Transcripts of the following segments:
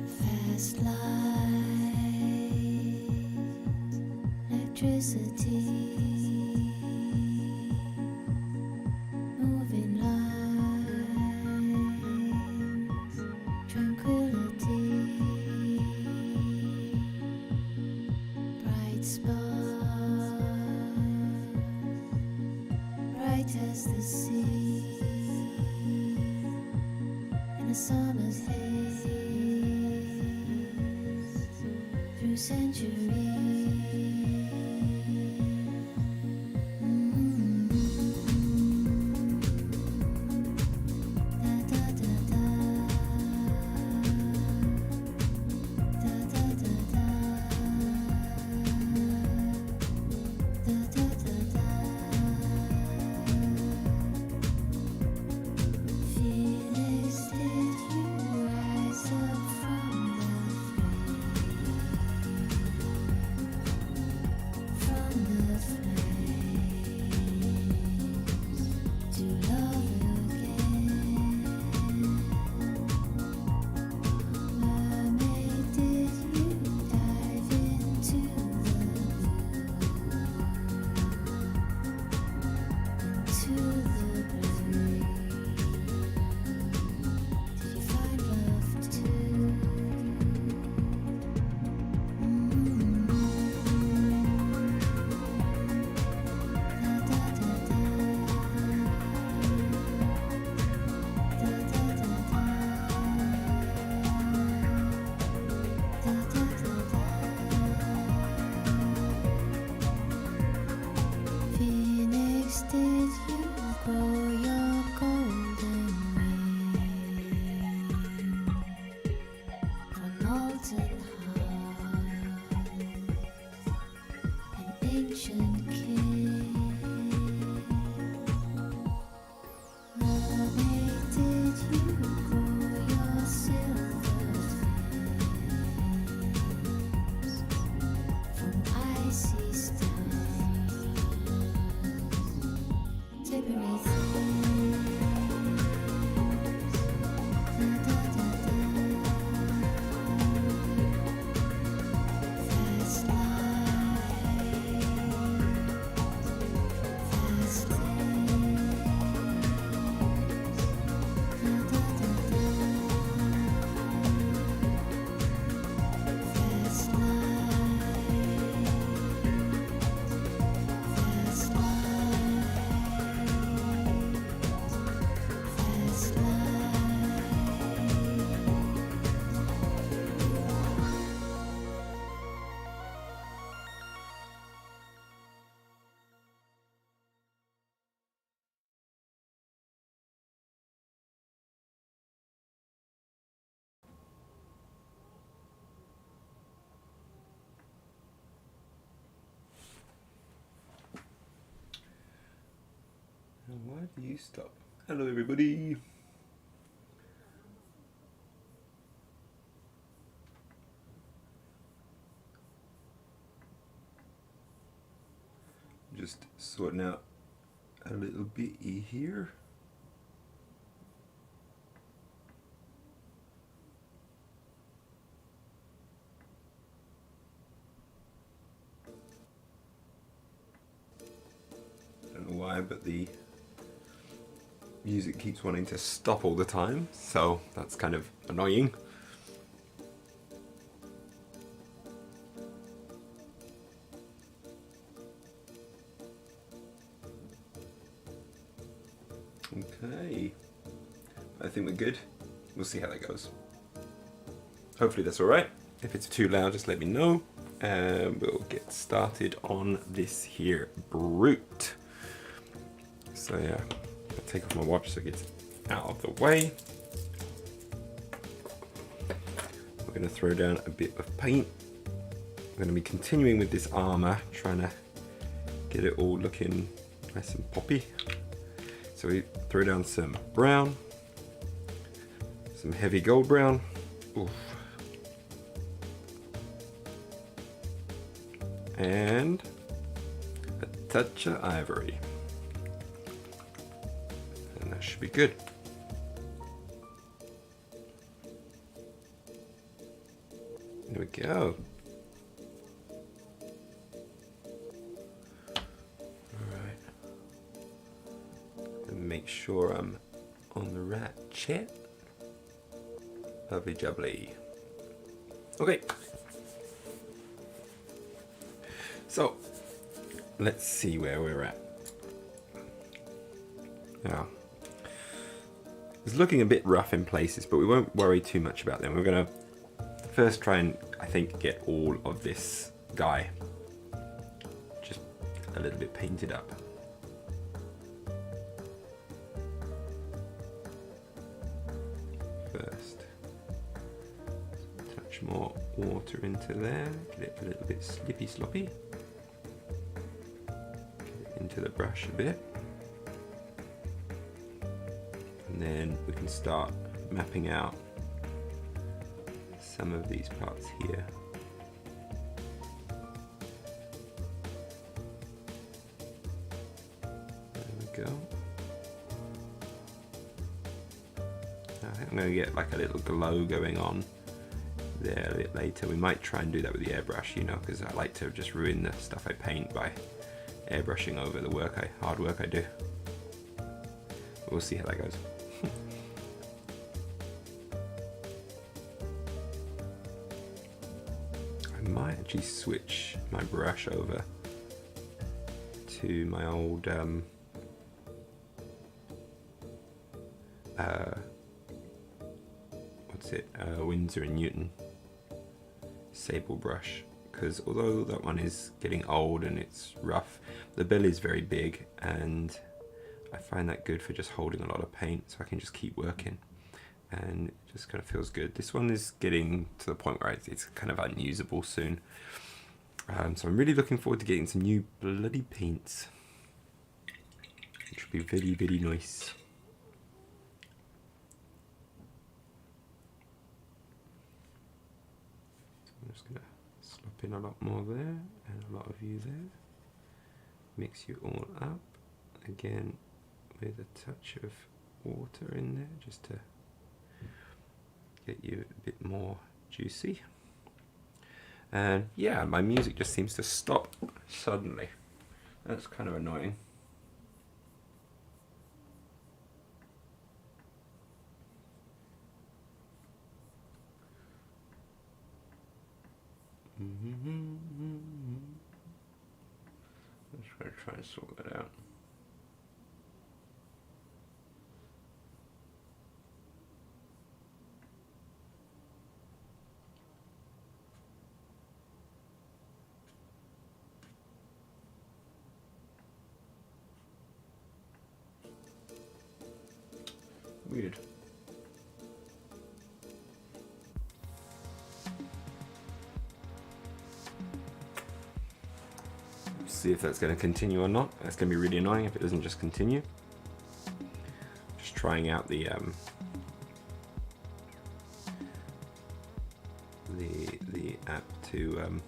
Fast light, electricity, moving lines, tranquility, bright spark, bright as the sea, in a summer's haze, through centuries. Phoenix, did you rise up from the flames to love again? Mermaid, did you dive into the blue? Did you find love too? Phoenix, did you grow your golden wing on molten heart, an ancient king? Mermaid, did you grow your silver fins from icy stars, slippery things? Fast light, fast things. Fast Why do you stop? Hello everybody! Just sorting out a little bitty here. Don't know why, but the music keeps wanting to stop all the time, so that's kind of annoying. Okay, I think we're good. We'll see how that goes. Hopefully that's alright. If it's too loud, just let me know, and we'll get started on this here brute. So yeah, I'll take off my watch so it gets out of the way. We're going to throw down a bit of paint. I'm going to be continuing with this armor, trying to get it all looking nice and poppy. So we throw down some brown, some heavy gold brown. Oof. And a touch of ivory. And that should be good. go. Alright. And make sure I'm on the right chat. Lovely jubbly. Okay. So, let's see where we're at. Now, it's looking a bit rough in places, but we won't worry too much about them. We're going to first try and, I think, get all of this guy just a little bit painted up. First, touch more water into there, get it a little bit slippy sloppy. Get it into the brush a bit. And then we can start mapping out some of these parts here. There we go. I think I'm going to get like a little glow going on there a bit later. We might try and do that with the airbrush, you know, because I like to just ruin the stuff I paint by airbrushing over the hard work I do. We'll see how that goes. I might actually switch my brush over to my old Winsor & Newton sable brush, because although that one is getting old and it's rough, the belly is very big and I find that good for just holding a lot of paint, so I can just keep working and it just kind of feels good. This one is getting to the point where it's kind of unusable soon, so I'm really looking forward to getting some new bloody paints, which will be very, very nice. I'm just going to slop in a lot more there and a lot of you there. Mix you all up again with a touch of water in there just to get you a bit more juicy. And yeah, my music just seems to stop suddenly. That's kind of annoying. Let's try and sort that out. Weird. See if that's going to continue or not. That's going to be really annoying if it doesn't just continue. Just trying out the app to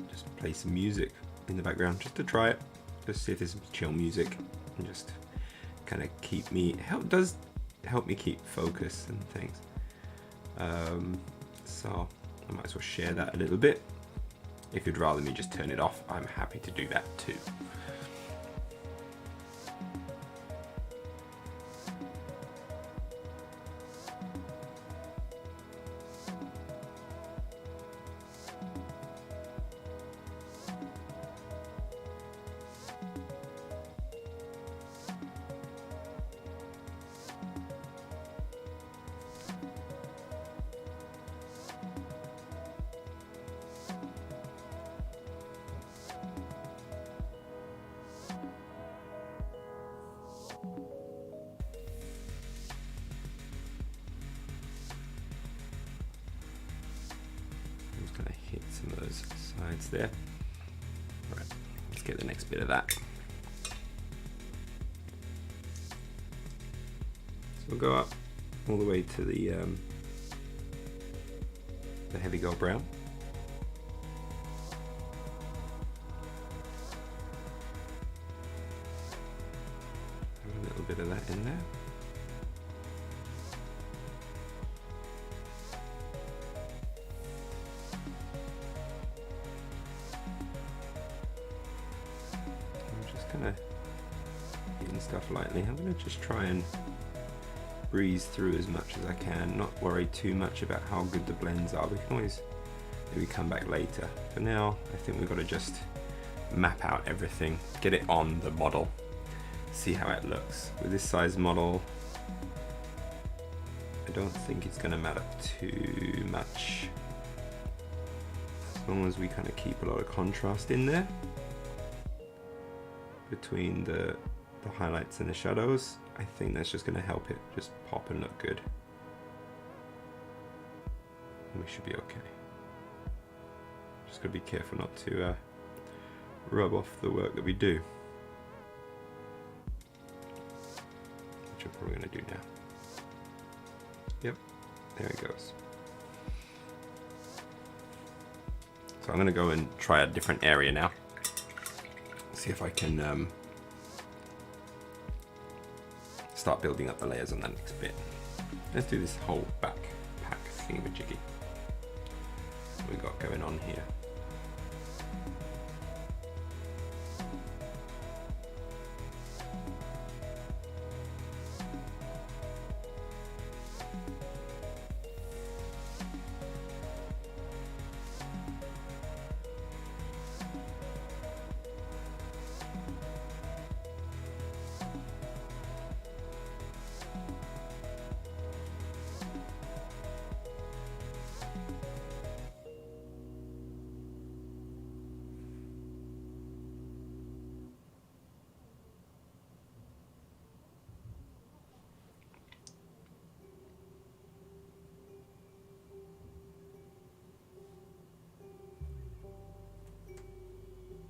just play some music in the background, just to try it, just see if there's some chill music, and just kind of keep me does help me keep focus and things. So I might as well share that a little bit. If you'd rather me just turn it off, I'm happy to do that too. Going to hit some of those sides there. Right, let's get the next bit of that. So we'll go up all the way to the heavy gold brown. Have a little bit of that in there. just kind of hitting stuff lightly. I'm going to just try and breeze through as much as I can, not worry too much about how good the blends are. We can always maybe come back later. For now, I think we've got to just map out everything, get it on the model, see how it looks. With this size model, I don't think it's going to matter too much. As long as we kind of keep a lot of contrast in there between the highlights and the shadows, I think that's just going to help it just pop and look good. And we should be okay. Just got to be careful not to rub off the work that we do, which I'm probably going to do now. Yep, there it goes. So I'm going to go and try a different area now. See if I can start building up the layers on that next bit. Let's do this whole backpack thingamajiggy. What we got going on here?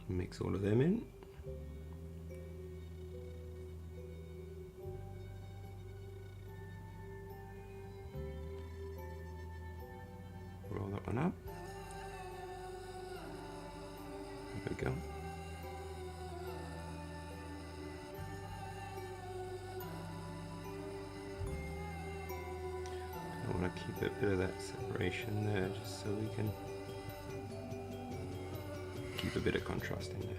Mix all of them in. Roll that one up. There we go. I want to keep a bit of that separation there just so we can keep a bit of contrast in there.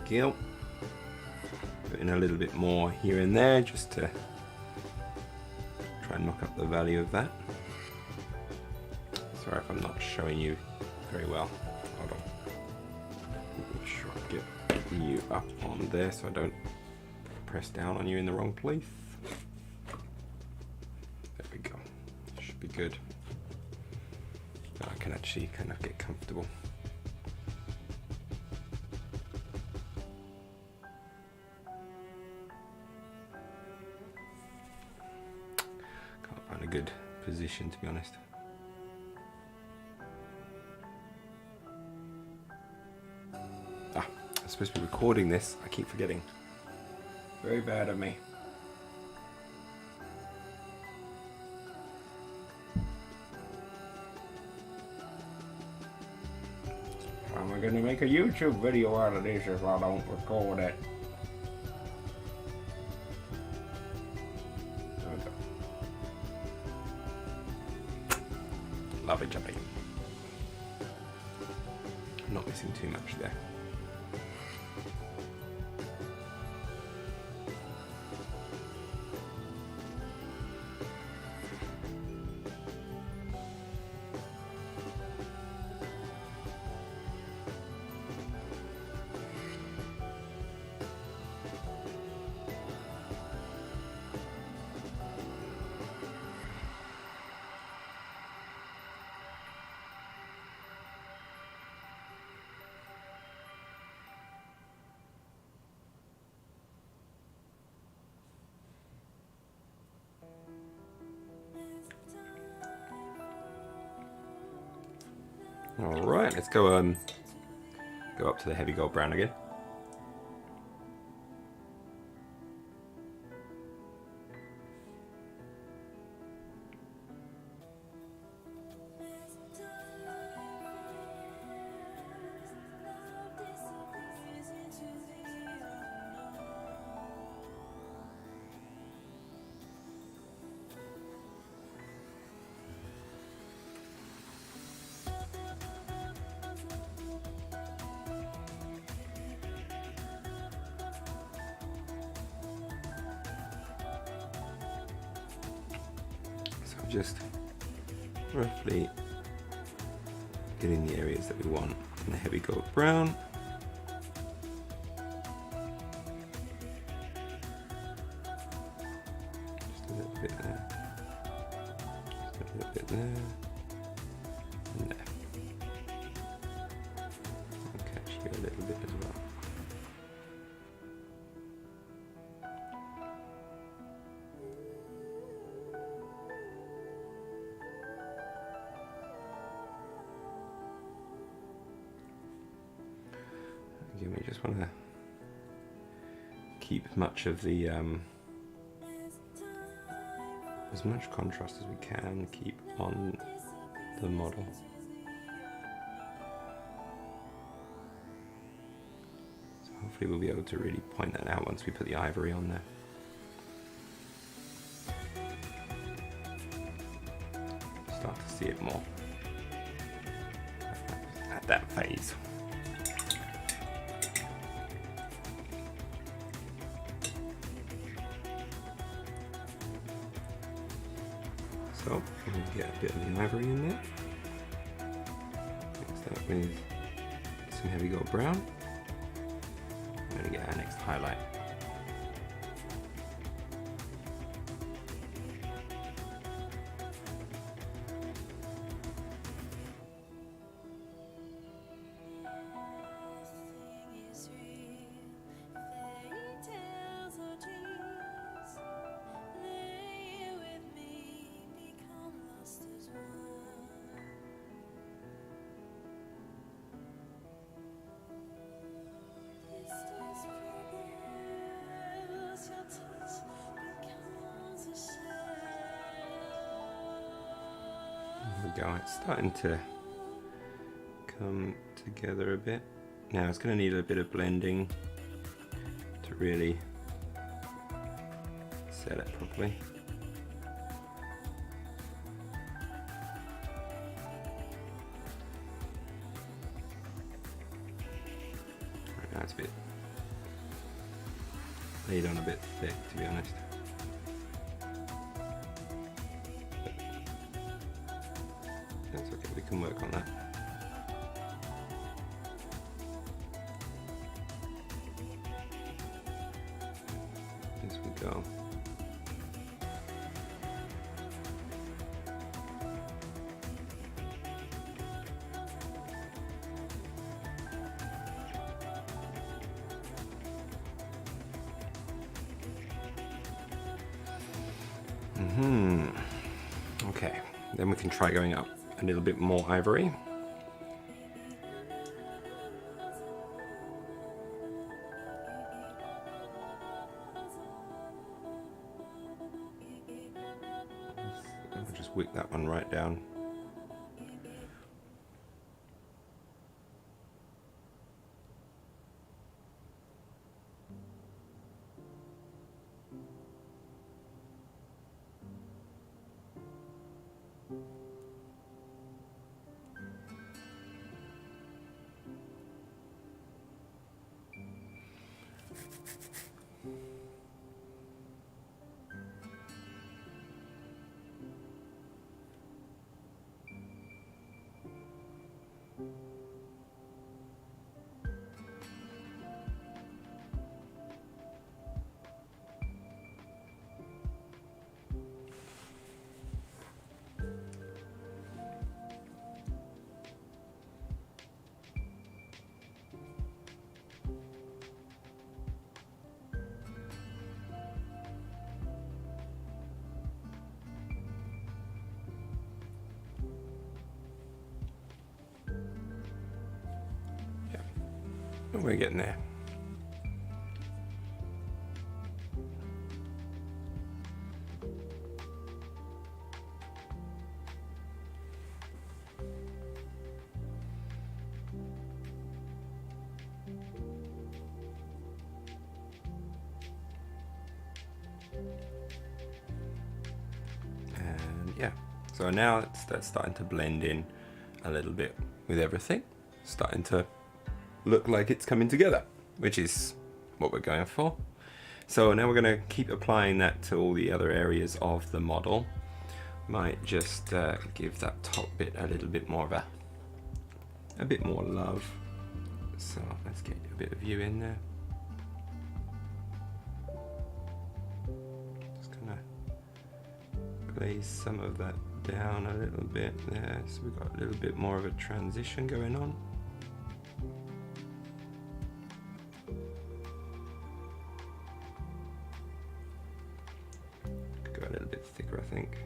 Go. Put in a little bit more here and there just to try and knock up the value of that. Sorry if I'm not showing you very well. Hold on. Make sure I get you up on there so I don't press down on you in the wrong place. There we go. Should be good. Now I can actually kind of get comfortable. Good position, to be honest. I'm supposed to be recording this. I keep forgetting. Very bad of me. How am I going to make a YouTube video out of this if I don't record it? Lovely jumping. I'm not missing too much there. All right, let's go up to the heavy gold brown again. just roughly getting the areas that we want in the heavy gold brown. Just a little bit there. Just a little bit there. And there. Okay, actually a little bit as well. Again, we just want to keep much of the as much contrast as we can keep on the model. So hopefully we'll be able to really point that out once we put the ivory on there. Start to see it more at that phase. So we'll get a bit of the ivory in there. Mix that with some heavy gold brown. I'm going to get our next highlight. There we go, it's starting to come together a bit. Now it's going to need a bit of blending to really set it properly. Right, now it's a bit laid on a bit thick, to be honest. That's okay, we can work on that. As we go. Okay, then we can try going up a little bit more ivory. I'll just wick that one right down. We're getting there. And yeah, so now that's starting to blend in a little bit with everything, starting to look like it's coming together, which is what we're going for. So now we're going to keep applying that to all the other areas of the model. might just give that top bit a little bit more of a bit more love. So let's get a bit of you in there. Just gonna glaze some of that down a little bit there, so we've got a little bit more of a transition going on. Could go a little bit thicker, I think.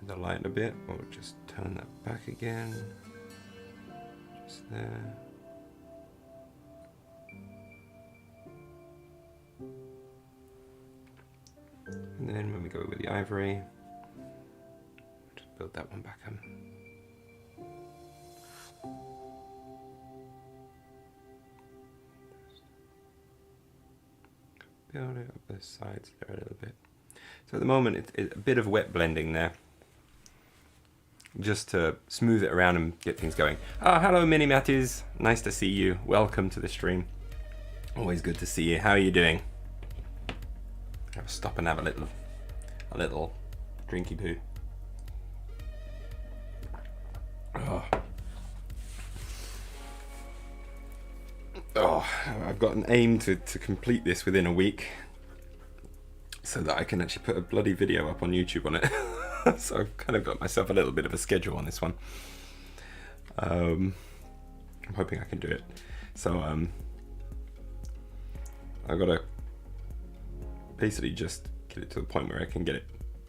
The light a bit, or just turn that back again, just there. And then when we go with the ivory, just build that one back in. Build it up the sides there a little bit. So at the moment it's a bit of wet blending there, just to smooth it around and get things going. Oh, hello Mini Matties, nice to see you. Welcome to the stream. Always good to see you. How are you doing? I'll stop and have a little drinky poo. Oh, I've got an aim to complete this within a week, so that I can actually put a bloody video up on YouTube on it. So I've kind of got myself a little bit of a schedule on this one. I'm hoping I can do it. So I've got to basically just get it to the point where I can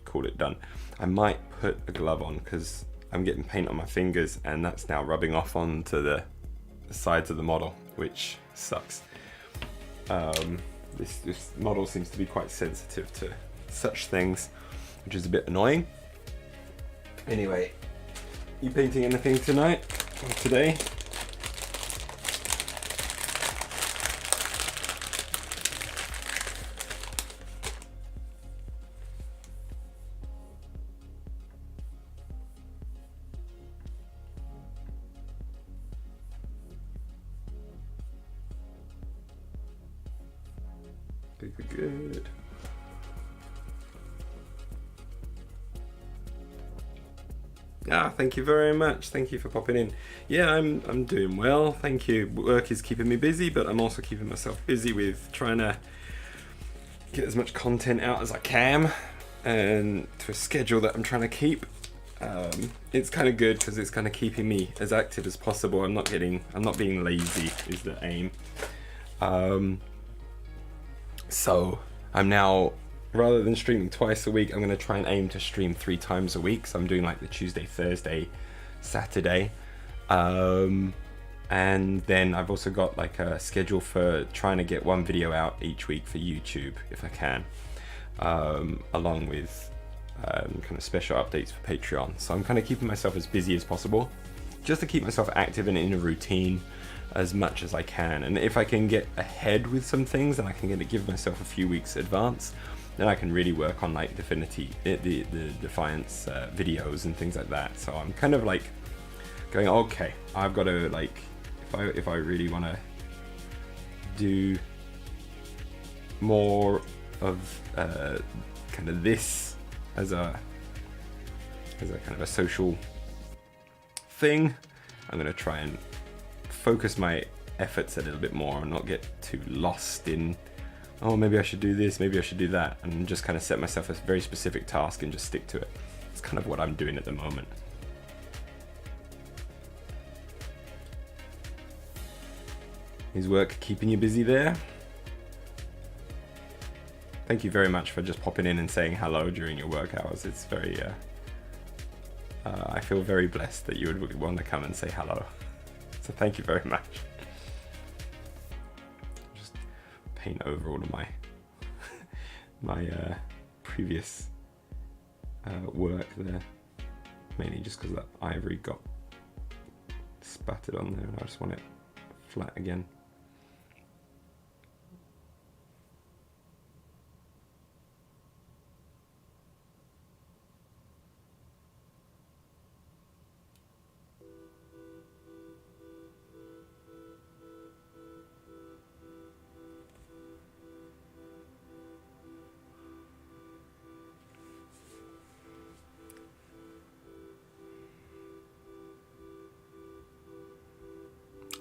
call it done. I might put a glove on because I'm getting paint on my fingers and that's now rubbing off onto the sides of the model, which sucks. This model seems to be quite sensitive to such things, which is a bit annoying. Anyway, you painting anything tonight or today? Good. Ah, thank you very much. Thank you for popping in. Yeah, I'm doing well. Thank you. Work is keeping me busy, but I'm also keeping myself busy with trying to get as much content out as I can, and to a schedule that I'm trying to keep. It's kind of good because it's kind of keeping me as active as possible. I'm not being lazy is the aim. So I'm now, rather than streaming twice a week, I'm going to try and aim to stream 3 times a week. So I'm doing like the Tuesday, Thursday, Saturday. And then I've also got like a schedule for trying to get 1 video out each week for YouTube, if I can, along with kind of special updates for Patreon. So I'm kind of keeping myself as busy as possible, just to keep myself active and in a routine as much as I can. And if I can get ahead with some things and I can give myself a few weeks advance, then I can really work on like the Defiance videos and things like that. So I'm kind of like going, okay, I've got to, like, if I really want to do more of kind of this as a kind of a social thing, I'm going to try and focus my efforts a little bit more and not get too lost in, oh, maybe I should do this, maybe I should do that, and just kind of set myself a very specific task and just stick to it. It's kind of what I'm doing at the moment. Is work keeping you busy there? Thank you very much for just popping in and saying hello during your work hours. It's very, I feel very blessed that you would want to come and say hello. So thank you very much. Just paint over all of my previous work there, mainly just because that ivory got spattered on there, and I just want it flat again.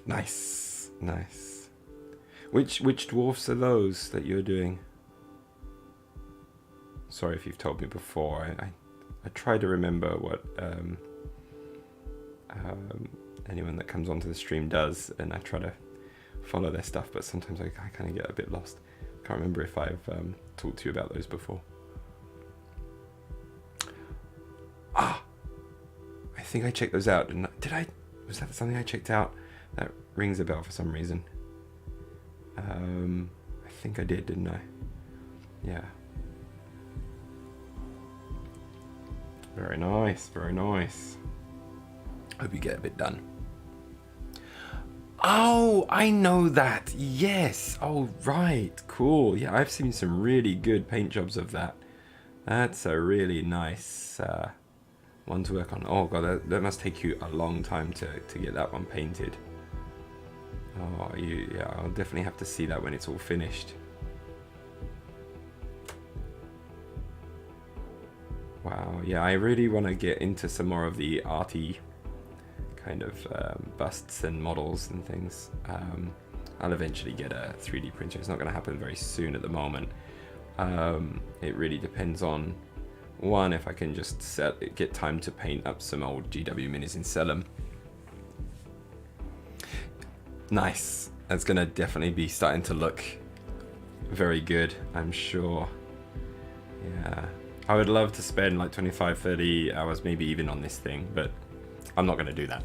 Nice, nice. Which dwarfs are those that you're doing? Sorry if you've told me before. I try to remember what anyone that comes onto the stream does, and I try to follow their stuff, but sometimes I kind of get a bit lost. Can't remember if I've talked to you about those before. Ah, I think I checked those out. Did I? Was that something I checked out? That rings a bell for some reason. I think I did, didn't I? Yeah. Very nice, very nice. Hope you get a bit done. Oh, I know that. Yes. Oh, right. Cool. Yeah, I've seen some really good paint jobs of that. That's a really nice one to work on. Oh god, that must take you a long time to get that one painted. Oh, yeah, I'll definitely have to see that when it's all finished. Wow, yeah, I really want to get into some more of the arty kind of busts and models and things. I'll eventually get a 3D printer. It's not going to happen very soon at the moment. It really depends on, one, if I can just get time to paint up some old GW minis and sell them. Nice. That's going to definitely be starting to look very good, I'm sure. Yeah. I would love to spend like 25, 30 hours maybe even on this thing, but I'm not going to do that.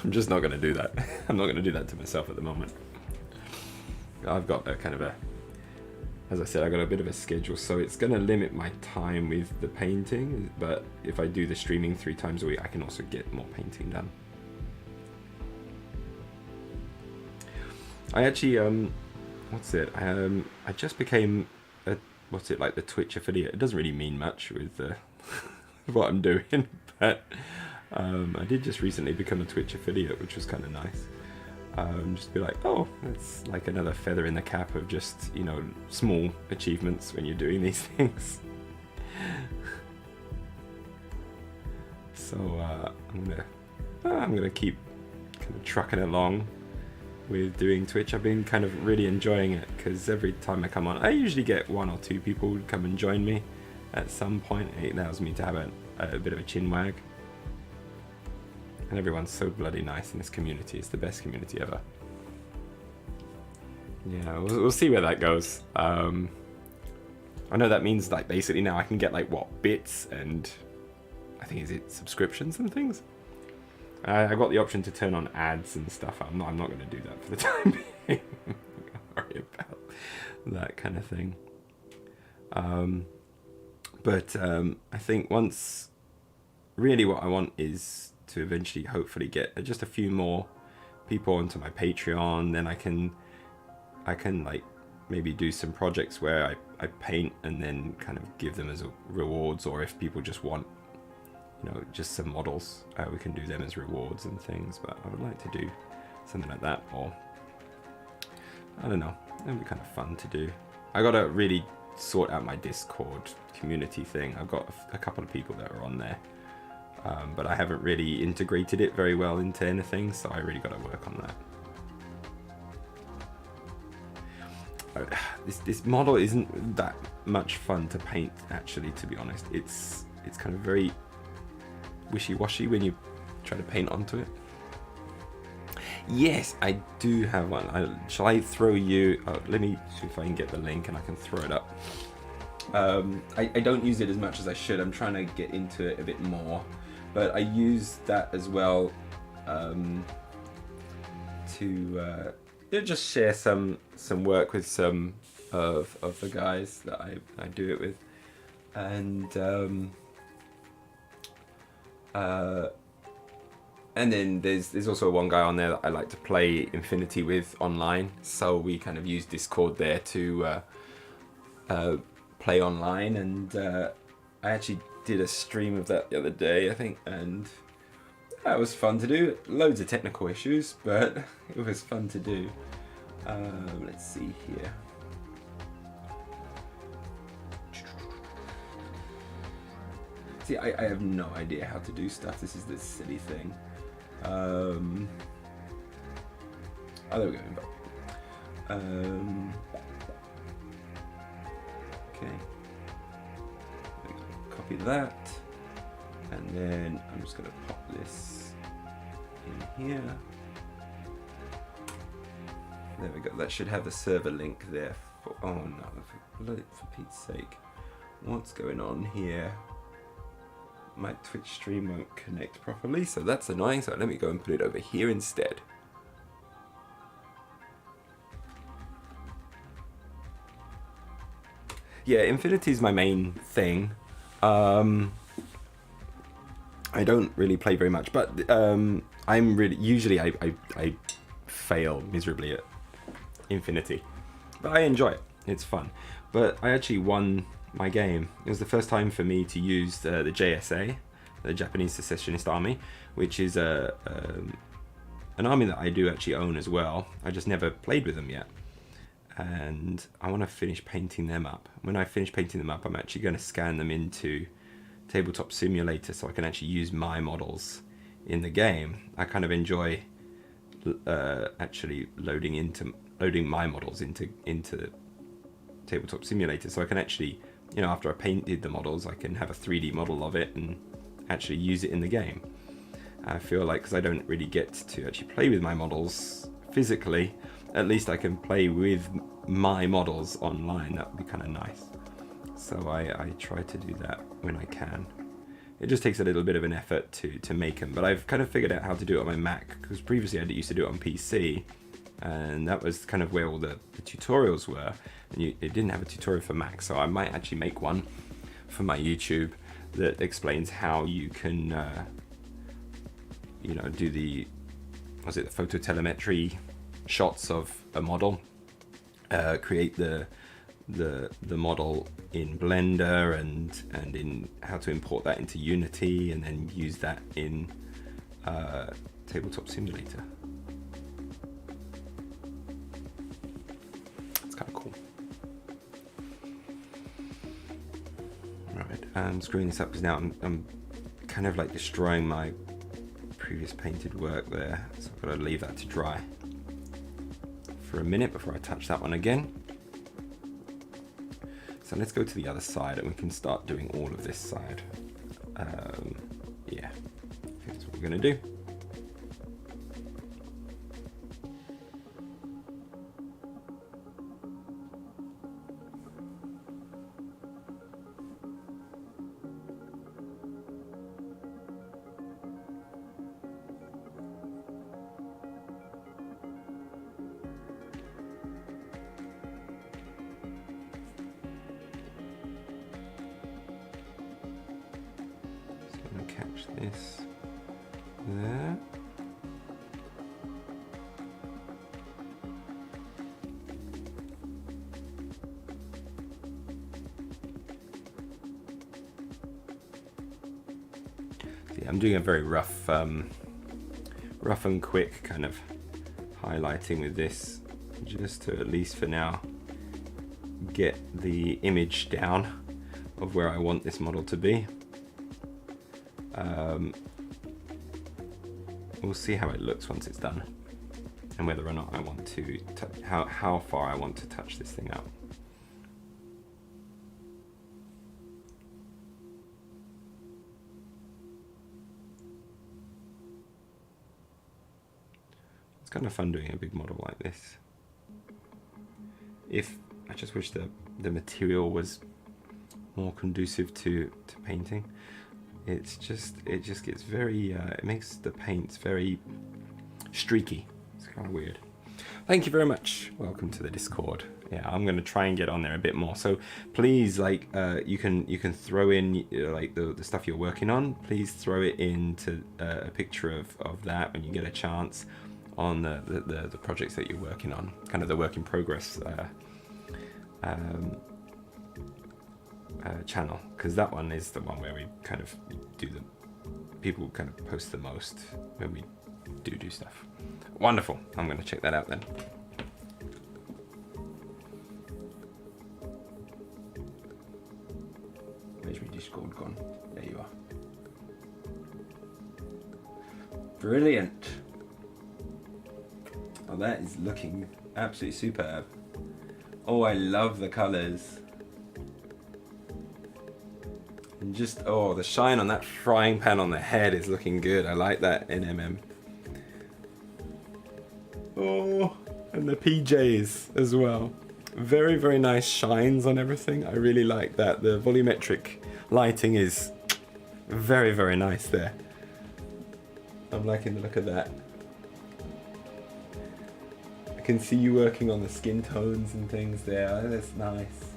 I'm just not going to do that. I'm not going to do that to myself at the moment. I've got a kind of a, as I said, I've got a bit of a schedule, so it's going to limit my time with the painting, but if I do the streaming 3 times a week, I can also get more painting done. I actually, what's it? I just became a, what's it, like the Twitch affiliate. It doesn't really mean much with what I'm doing, but I did just recently become a Twitch affiliate, which was kind of nice. Just be like, oh, it's like another feather in the cap of just, you know, small achievements when you're doing these things. So I'm gonna keep kind of trucking along with doing Twitch. I've been kind of really enjoying it because every time I come on, I usually get 1 or 2 people who come and join me at some point. It allows me to have a bit of a chin wag. And everyone's so bloody nice in this community. It's the best community ever. Yeah, we'll see where that goes. I know that means like basically now I can get like what, bits and I think is it subscriptions and things. I got the option to turn on ads and stuff. I'm not going to do that for the time being. I'm not worry about that kind of thing. But I think once, really what I want is to eventually hopefully get just a few more people onto my Patreon. Then I can like maybe do some projects where I paint and then kind of give them as rewards, or if people just want, you know, just some models, we can do them as rewards and things. But I would like to do something like that, or I don't know, it'd be kind of fun to do. I gotta really sort out my Discord community thing. I've got a couple of people that are on there, but I haven't really integrated it very well into anything, so I really gotta work on that. This model isn't that much fun to paint, actually, to be honest. It's kind of very wishy-washy when you try to paint onto it. Yes, I do have one. Shall I throw you... let me see if I can get the link and I can throw it up. I don't use it as much as I should. I'm trying to get into it a bit more. But I use that as well to just share some work with some of the guys that I do it with. And And then there's also one guy on there that I like to play Infinity with online. So we kind of use Discord there to play online. And I actually did a stream of that the other day, I think, and that was fun to do. Loads of technical issues, but it was fun to do. Let's see here. See, I have no idea how to do stuff. This is the silly thing. Oh, there we go. Okay. Copy that. And then I'm just going to pop this in here. There we go. That should have the server link there. Oh no, for Pete's sake. What's going on here? My Twitch stream won't connect properly, so that's annoying. So let me go and put it over here instead. Yeah, Infinity is my main thing. I don't really play very much, but I'm really usually I fail miserably at Infinity, but I enjoy it. It's fun. But I actually won my game. It was the first time for me to use the JSA, the Japanese Secessionist Army, which is an army that I do actually own as well. I just never played with them yet, and I want to finish painting them up. When I finish painting them up, I'm actually going to scan them into Tabletop Simulator so I can actually use my models in the game. I kind of enjoy actually loading my models into Tabletop Simulator, so I can actually, you know, after I painted the models, I can have a 3D model of it and actually use it in the game. I feel like, because I don't really get to actually play with my models physically, at least I can play with my models online. That would be kind of nice. So I try to do that when I can. It just takes a little bit of an effort to make them, but I've kind of figured out how to do it on my Mac, because previously I used to do it on PC, and that was kind of where all the tutorials were, and it didn't have a tutorial for Mac, so I might actually make one for my YouTube that explains how you can you know, do the phototelemetry shots of a model, create the model in Blender, and in how to import that into Unity, and then use that in Tabletop Simulator. It's kind of cool. Right, I'm screwing this up because now I'm kind of like destroying my previous painted work there, so I've got to leave that to dry for a minute before I touch that one again. So let's go to the other side and we can start doing all of this side. Yeah, I think that's what we're going to do. Catch this there. See, I'm doing a very rough and quick kind of highlighting with this, just to, at least for now, get the image down of where I want this model to be. We'll see how it looks once it's done, and whether or not I want to how far I want to touch this thing up. It's kind of fun doing a big model like this. I just wish the material was more conducive to painting. It just gets very, it makes the paints very streaky. It's kind of weird. Thank you very much. Welcome to the Discord. Yeah, I'm gonna try and get on there a bit more. So please, like, you can throw in like the stuff you're working on. Please throw it into a picture of that when you get a chance on the projects that you're working on, kind of the work in progress channel, because that one is the one where we kind of do the people kind of post the most when we do stuff. Wonderful. I'm going to check that out then. Where's my Discord gone? There you are. Brilliant. Oh, that is looking absolutely superb. Oh, I love the colors. And just, oh, the shine on that frying pan on the head is looking good. I like that in MM. Oh, and the PJs as well. Very, very nice shines on everything. I really like that. The volumetric lighting is very, very nice there. I'm liking the look of that. I can see you working on the skin tones and things there. That's nice.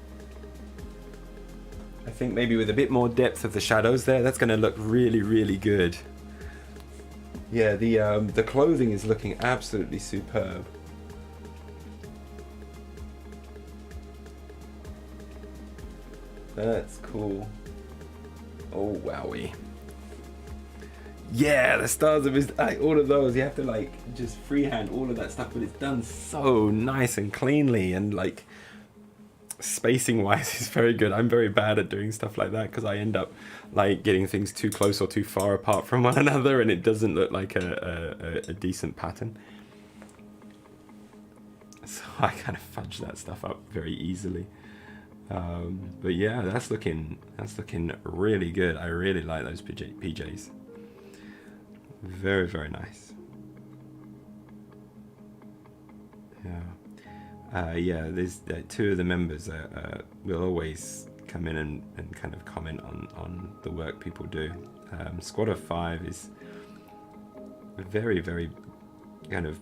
I think maybe with a bit more depth of the shadows there, that's going to look really, really good. Yeah, the clothing is looking absolutely superb. That's cool. Oh, wowie. Yeah, the stars of his, like, all of those, you have to like just freehand all of that stuff, but it's done so nice and cleanly, and like spacing wise is very good. I'm very bad at doing stuff like that because I end up like getting things too close or too far apart from one another, and it doesn't look like a decent pattern. So I kind of fudge that stuff up very easily. But yeah, that's looking really good. I really like those PJs. Very, very nice. Yeah. Yeah, there's two of the members will always come in and kind of comment on the work people do. Squad of 5 is very, very kind of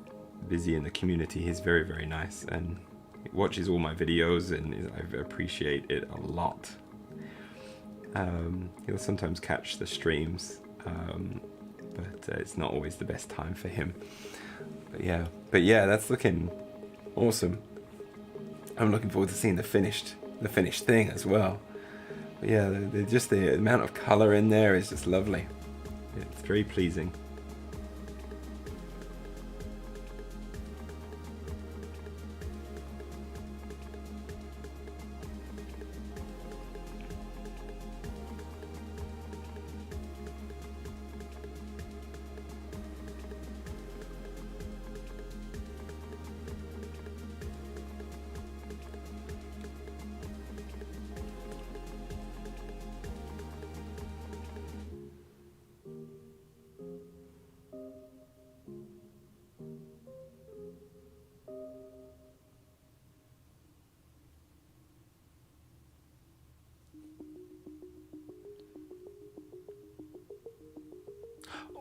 busy in the community. He's very, very nice, and he watches all my videos, and I appreciate it a lot. He'll sometimes catch the streams, but it's not always the best time for him. But yeah, that's looking awesome. I'm looking forward to seeing the finished thing as well. But yeah, just the amount of color in there is just lovely. It's very pleasing.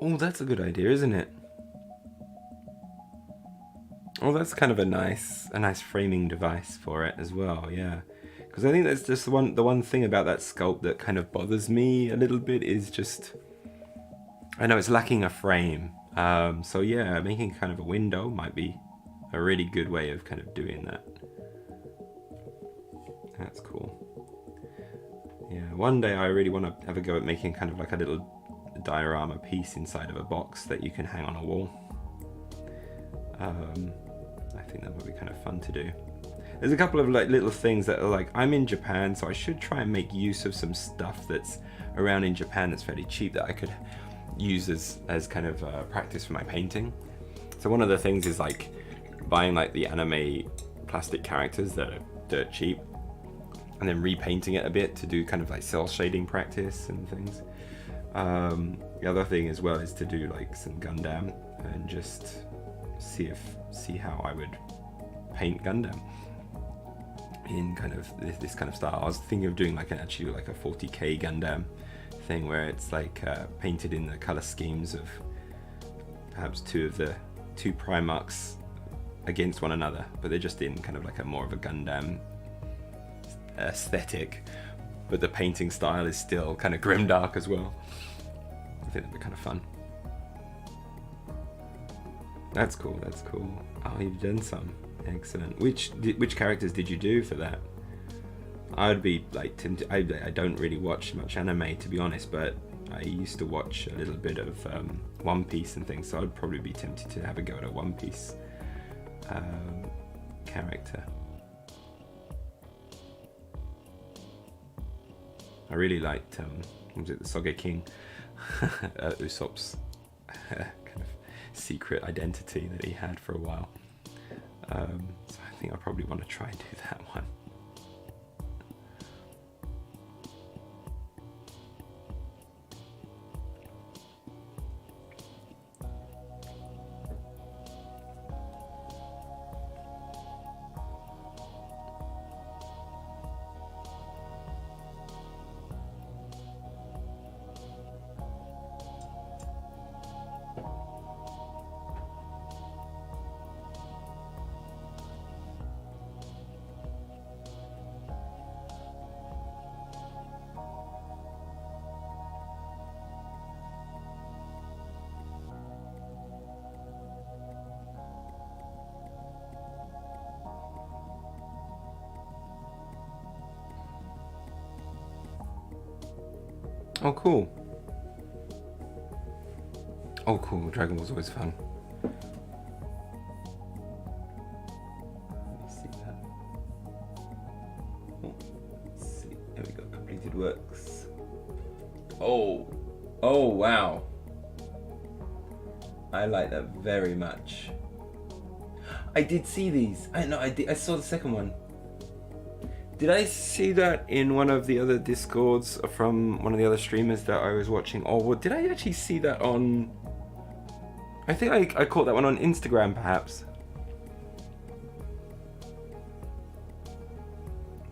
Oh, that's a good idea, isn't it? Oh, that's kind of a nice framing device for it as well, yeah. Because I think that's just the one thing about that sculpt that kind of bothers me a little bit is just, I know it's lacking a frame. So yeah, making kind of a window might be a really good way of kind of doing that. That's cool. Yeah, one day I really want to have a go at making kind of like a little diorama piece inside of a box that you can hang on a wall. I think that would be kind of fun to do. There's a couple of like little things that are like, I'm in Japan, so I should try and make use of some stuff that's around in Japan that's fairly cheap that I could use as kind of practice for my painting. So one of the things is like buying like the anime plastic characters that are dirt cheap and then repainting it a bit to do kind of like cell shading practice and things. The other thing as well is to do like some Gundam and just see how I would paint Gundam in kind of this kind of style. I was thinking of doing like actually like a 40k Gundam thing where it's like painted in the color schemes of perhaps two Primarch's against one another, but they're just in kind of like a more of a Gundam aesthetic, but the painting style is still kind of grimdark as well. I think that'd be kind of fun. That's cool, that's cool. Oh, you've done some. Excellent. Which characters did you do for that? I would be like tempted. I don't really watch much anime, to be honest, but I used to watch a little bit of One Piece and things, so I'd probably be tempted to have a go at a One Piece character. I really liked, what was it, the Sogeking, Usopp's kind of secret identity that he had for a while. So I think I probably want to try and do that one. Oh, cool. Oh, cool. Dragon Ball's always fun. Let me see that. Oh, let's see. There we go. Completed works. Oh. Oh, wow. I like that very much. I did see these. I saw the second one. Did I see that in one of the other Discords from one of the other streamers that I was watching? Or did I actually see that on... I think I caught that one on Instagram, perhaps.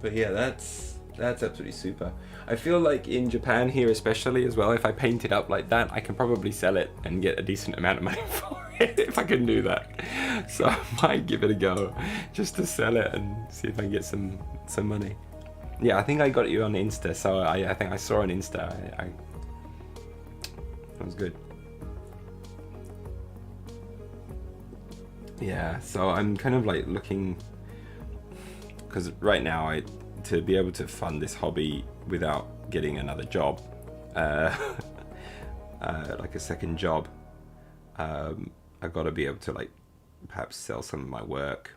But yeah, that's absolutely super. I feel like in Japan here especially as well, if I paint it up like that, I can probably sell it and get a decent amount of money for it if I can do that. So I might give it a go just to sell it and see if I can get some money. Yeah, I think I got you on Insta, so I think I saw on Insta. That was good. Yeah, so I'm kind of like looking, because right now to be able to fund this hobby without getting another job, like a second job, I've got to be able to like perhaps sell some of my work,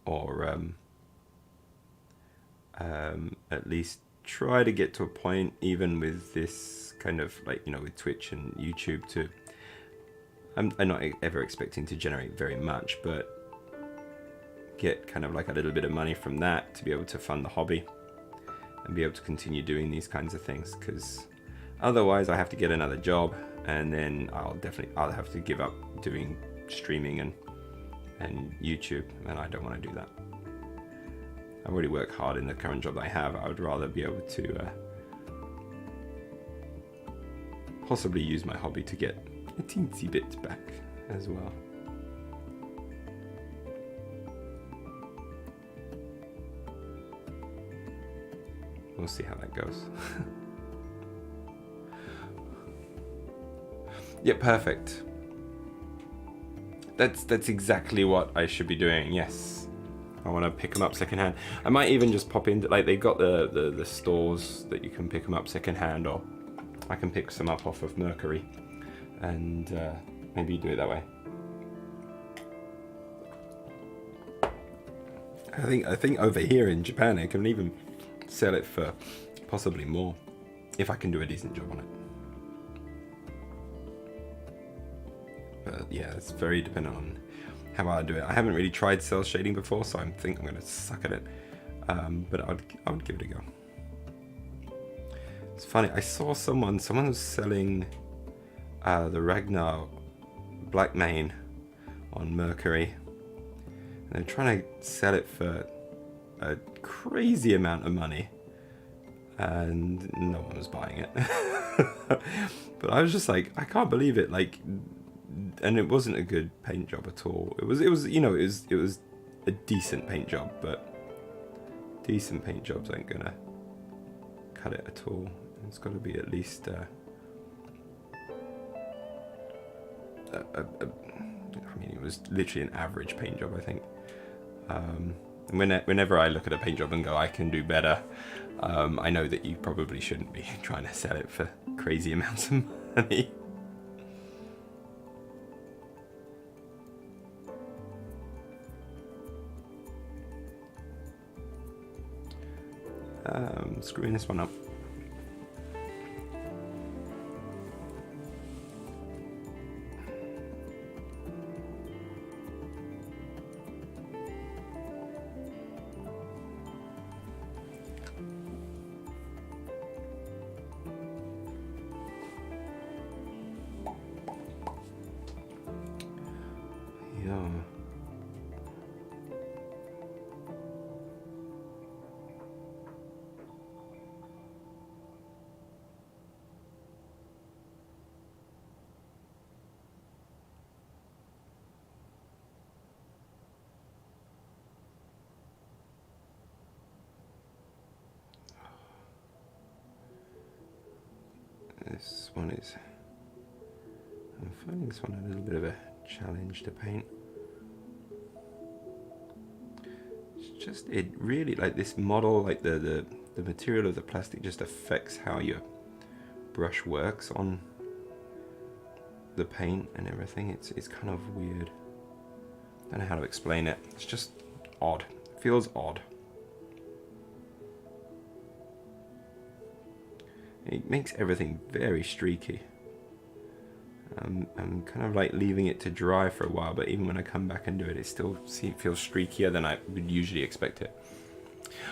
or at least try to get to a point, even with this kind of like, you know, with Twitch and YouTube, to I'm not ever expecting to generate very much, but get kind of like a little bit of money from that to be able to fund the hobby and be able to continue doing these kinds of things, because otherwise I have to get another job, and then I'll have to give up doing streaming and YouTube, and I don't want to do that. I already work hard in the current job that I have. I would rather be able to possibly use my hobby to get a teensy bit back as well. We'll see how that goes. Yeah, perfect. That's exactly what I should be doing. Yes, I want to pick them up secondhand. I might even just pop into, like, they've got the stores that you can pick them up secondhand, or I can pick some up off of Mercury, and maybe do it that way. I think over here in Japan I can even sell it for possibly more if I can do a decent job on it. But yeah, it's very dependent on how I do it. I haven't really tried cell shading before, so I think I'm going to suck at it. But I would give it a go. It's funny, I saw someone was selling the Ragnar Black Mane on Mercury. And they're trying to sell it for a crazy amount of money, and no one was buying it. But I was just like, I can't believe it. Like, and it wasn't a good paint job at all. It was you know, it was a decent paint job, but decent paint jobs ain't gonna cut it at all. It's got to be at least I mean, it was literally an average paint job, I think. Whenever I look at a paint job and go, I can do better, I know that you probably shouldn't be trying to sell it for crazy amounts of money. Screwing this one up. Yeah. This one is, I'm finding this one a little bit of a challenge to paint. It's just, it really, like this model, like the material of the plastic just affects how your brush works on the paint and everything. It's kind of weird. I don't know how to explain it. It's just odd. It feels odd. It makes everything very streaky. I'm kind of like leaving it to dry for a while, but even when I come back and do it, it still feels streakier than I would usually expect it.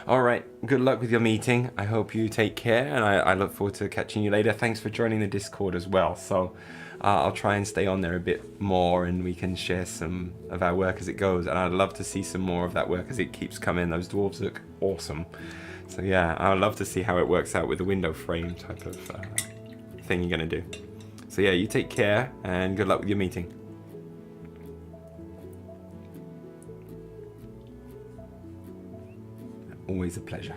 Alright, good luck with your meeting. I hope you take care, and I look forward to catching you later. Thanks for joining the Discord as well. So I'll try and stay on there a bit more, and we can share some of our work as it goes. And I'd love to see some more of that work as it keeps coming. Those dwarves look awesome. So yeah, I'd love to see how it works out with the window frame type of thing you're going to do. So yeah, you take care and good luck with your meeting. Always a pleasure.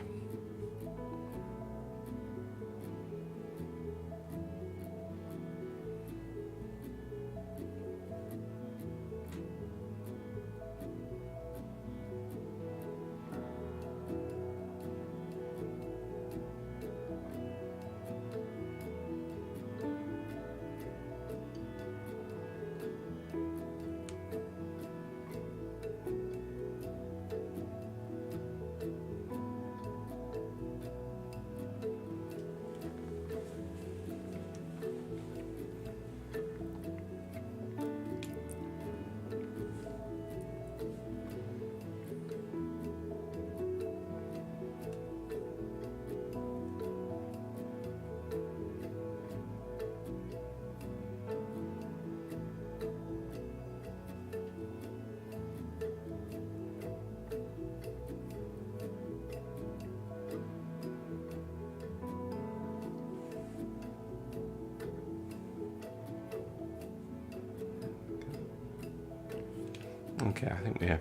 Okay, I think we're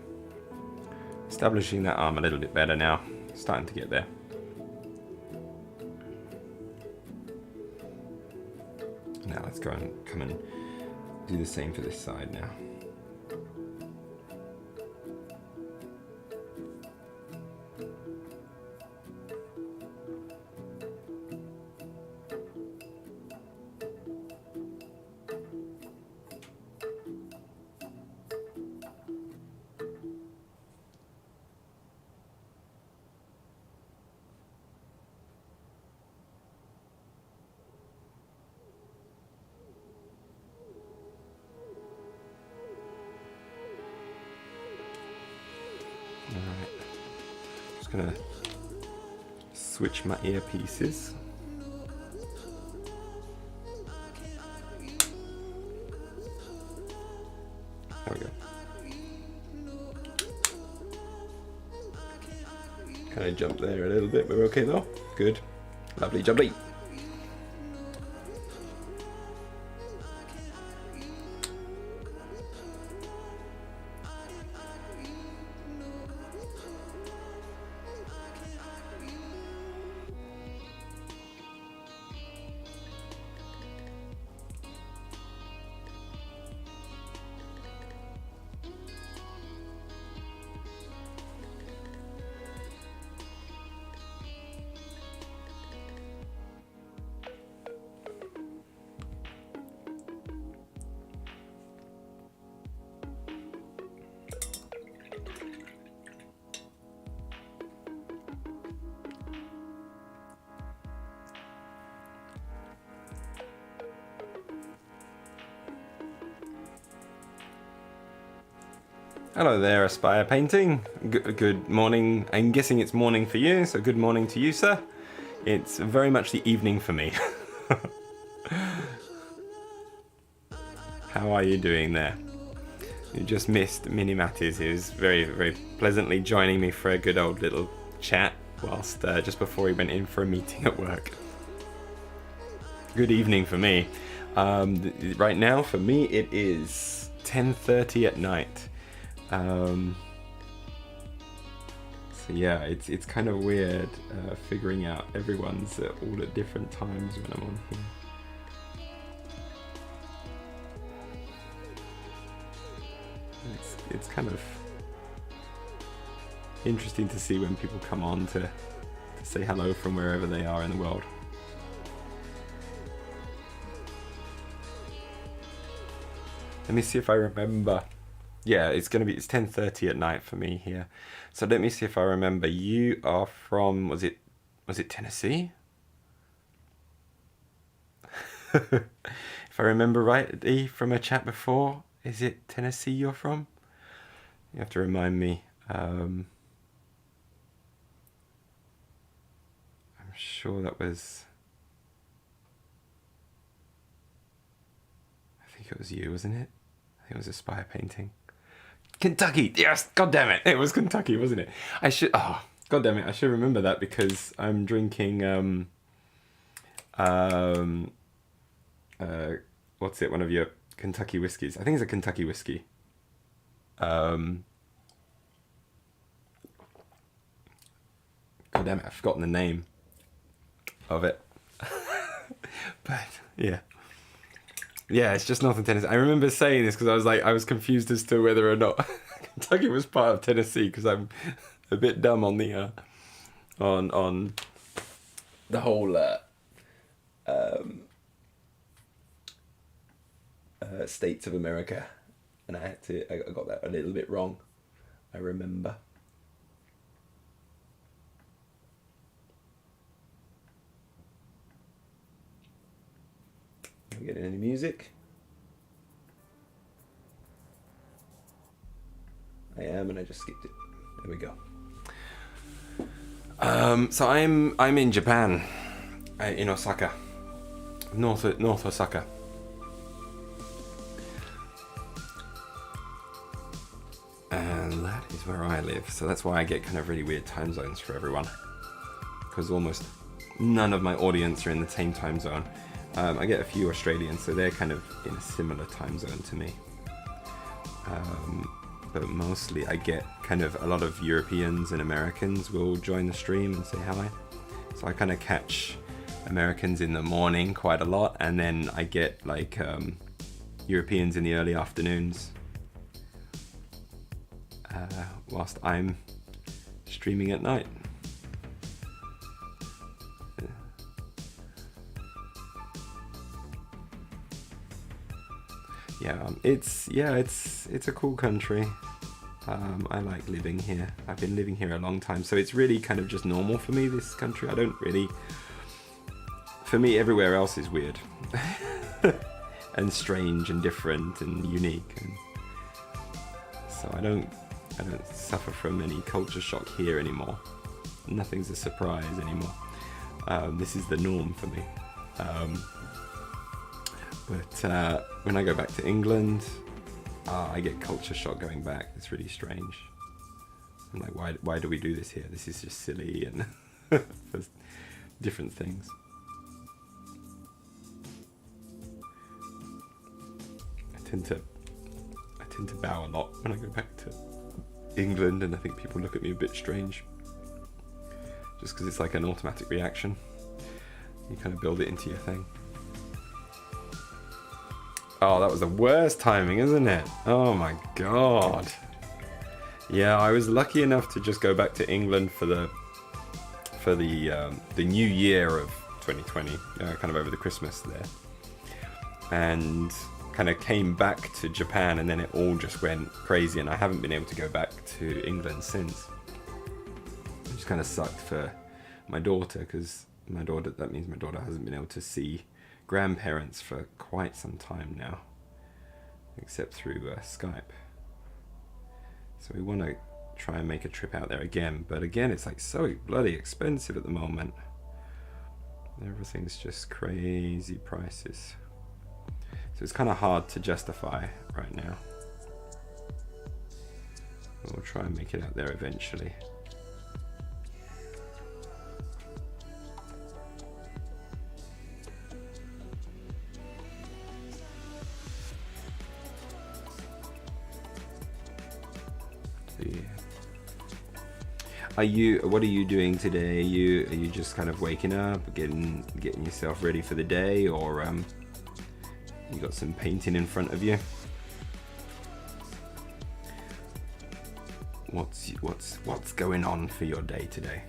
establishing that arm a little bit better now. Starting to get there. Now let's go and come and do the same for this side now. Alright, just gonna switch my earpieces. There we go. Kind of jumped there a little bit, but we're okay though. Good. Lovely jubbly. Hello there, Aspire Painting. Good morning. I'm guessing it's morning for you, so good morning to you, sir. It's very much the evening for me. How are you doing there? You just missed Mini Matties, who's very, very pleasantly joining me for a good old little chat whilst just before he went in for a meeting at work. Good evening for me. Right now, for me, it is 10:30 at night. So yeah, it's kind of weird figuring out everyone's all at different times when I'm on here. It's kind of interesting to see when people come on to say hello from wherever they are in the world. Let me see if I remember. Yeah, it's 10:30 at night for me here. So let me see if I remember. You are from, was it Tennessee? If I remember rightly from a chat before, is it Tennessee you're from? You have to remind me. I'm sure that was, I think it was you, wasn't it? I think it was Aspire Painting. Kentucky, yes, god damn it, it was Kentucky, wasn't it? God damn it, I should remember that because I'm drinking what's it, one of your Kentucky whiskies. I think it's a Kentucky whiskey. God damn it, I've forgotten the name of it. But yeah. Yeah, it's just Northern Tennessee. I remember saying this because I was confused as to whether or not Kentucky was part of Tennessee because I'm a bit dumb on the on the whole states of America, and I got that a little bit wrong. I remember. Are we getting any music? I am, and I just skipped it. There we go. So I'm in Japan, in Osaka, North Osaka. And that is where I live. So that's why I get kind of really weird time zones for everyone, because almost none of my audience are in the same time zone. I get a few Australians, so they're kind of in a similar time zone to me. But mostly I get kind of a lot of Europeans and Americans will join the stream and say hi. So I kind of catch Americans in the morning quite a lot, and then I get like Europeans in the early afternoons whilst I'm streaming at night. It's a cool country. I like living here. I've been living here a long time, so it's really kind of just normal for me, this country. For me, everywhere else is weird and strange and different and unique, and so I don't suffer from any culture shock here anymore. Nothing's a surprise anymore. This is the norm for me. But when I go back to England, I get culture shock going back. It's really strange. I'm like, why do we do this here? This is just silly, and there's different things. I tend to bow a lot when I go back to England, and I think people look at me a bit strange. Just because it's like an automatic reaction. You kind of build it into your thing. Oh, that was the worst timing, isn't it? Oh my god. Yeah, I was lucky enough to just go back to England for the new year of 2020, kind of over the Christmas there, and kind of came back to Japan, and then it all just went crazy, and I haven't been able to go back to England since. It just kind of sucked for my daughter, because that means my daughter hasn't been able to see grandparents for quite some time now, except through Skype. So we want to try and make a trip out there again, but again, it's like so bloody expensive at the moment. Everything's just crazy prices. So it's kind of hard to justify right now. But we'll try and make it out there eventually. What are you doing today? Are you just kind of waking up, getting yourself ready for the day, or you got some painting in front of you? What's going on for your day today?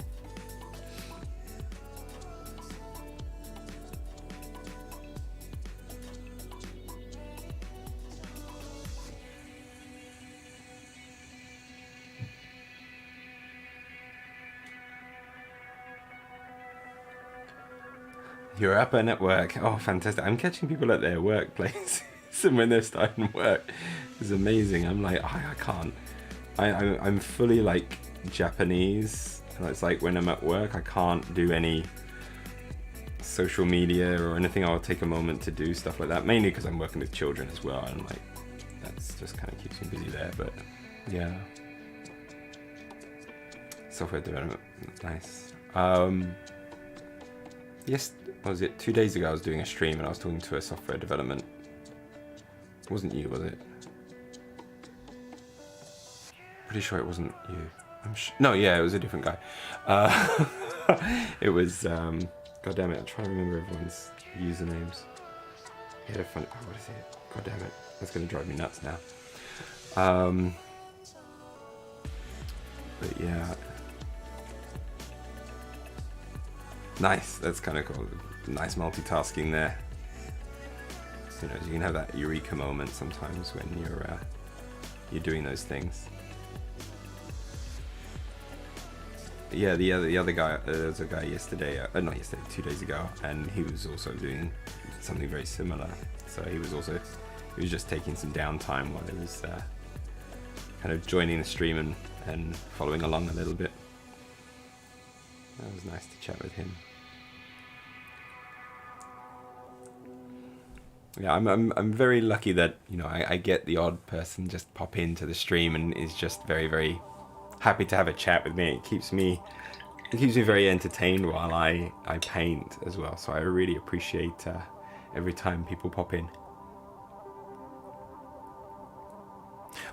You're up and at work. Oh, fantastic. I'm catching people at their workplace and when they're starting work. It's amazing. I'm like, I can't. I'm fully like Japanese. And it's like when I'm at work, I can't do any social media or anything. I'll take a moment to do stuff like that, mainly because I'm working with children as well. And like, that's just kind of keeps me busy there. But yeah. Software development. Nice. Yes, what was it? 2 days ago I was doing a stream and I was talking to a software development. It wasn't you, was it? Pretty sure it wasn't you. No, yeah, it was a different guy. It was, god damn it, I'm trying to remember everyone's usernames. He had a fun, what is it? God damn it, that's gonna drive me nuts now. But yeah. Nice, that's kind of cool. Nice multitasking there. You know, you can have that eureka moment sometimes when you're doing those things. But yeah, the other guy, there was a guy yesterday, not yesterday, 2 days ago, and he was also doing something very similar. So he was just taking some downtime while he was kind of joining the stream and following along a little bit. That was nice to chat with him. Yeah, I'm very lucky that, you know, I get the odd person just pop into the stream and is just very, very happy to have a chat with me. It keeps me very entertained while I paint as well. So I really appreciate every time people pop in.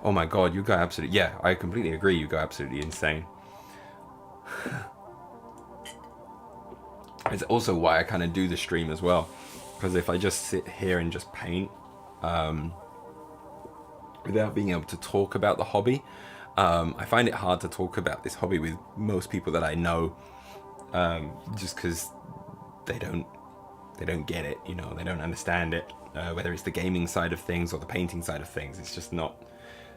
Oh my god, you go absolutely, yeah, I completely agree, you go absolutely insane. It's also why I kind of do the stream as well, because if I just sit here and just paint without being able to talk about the hobby, I find it hard to talk about this hobby with most people that I know, just because they don't get it, you know, they don't understand it, whether it's the gaming side of things or the painting side of things. It's just not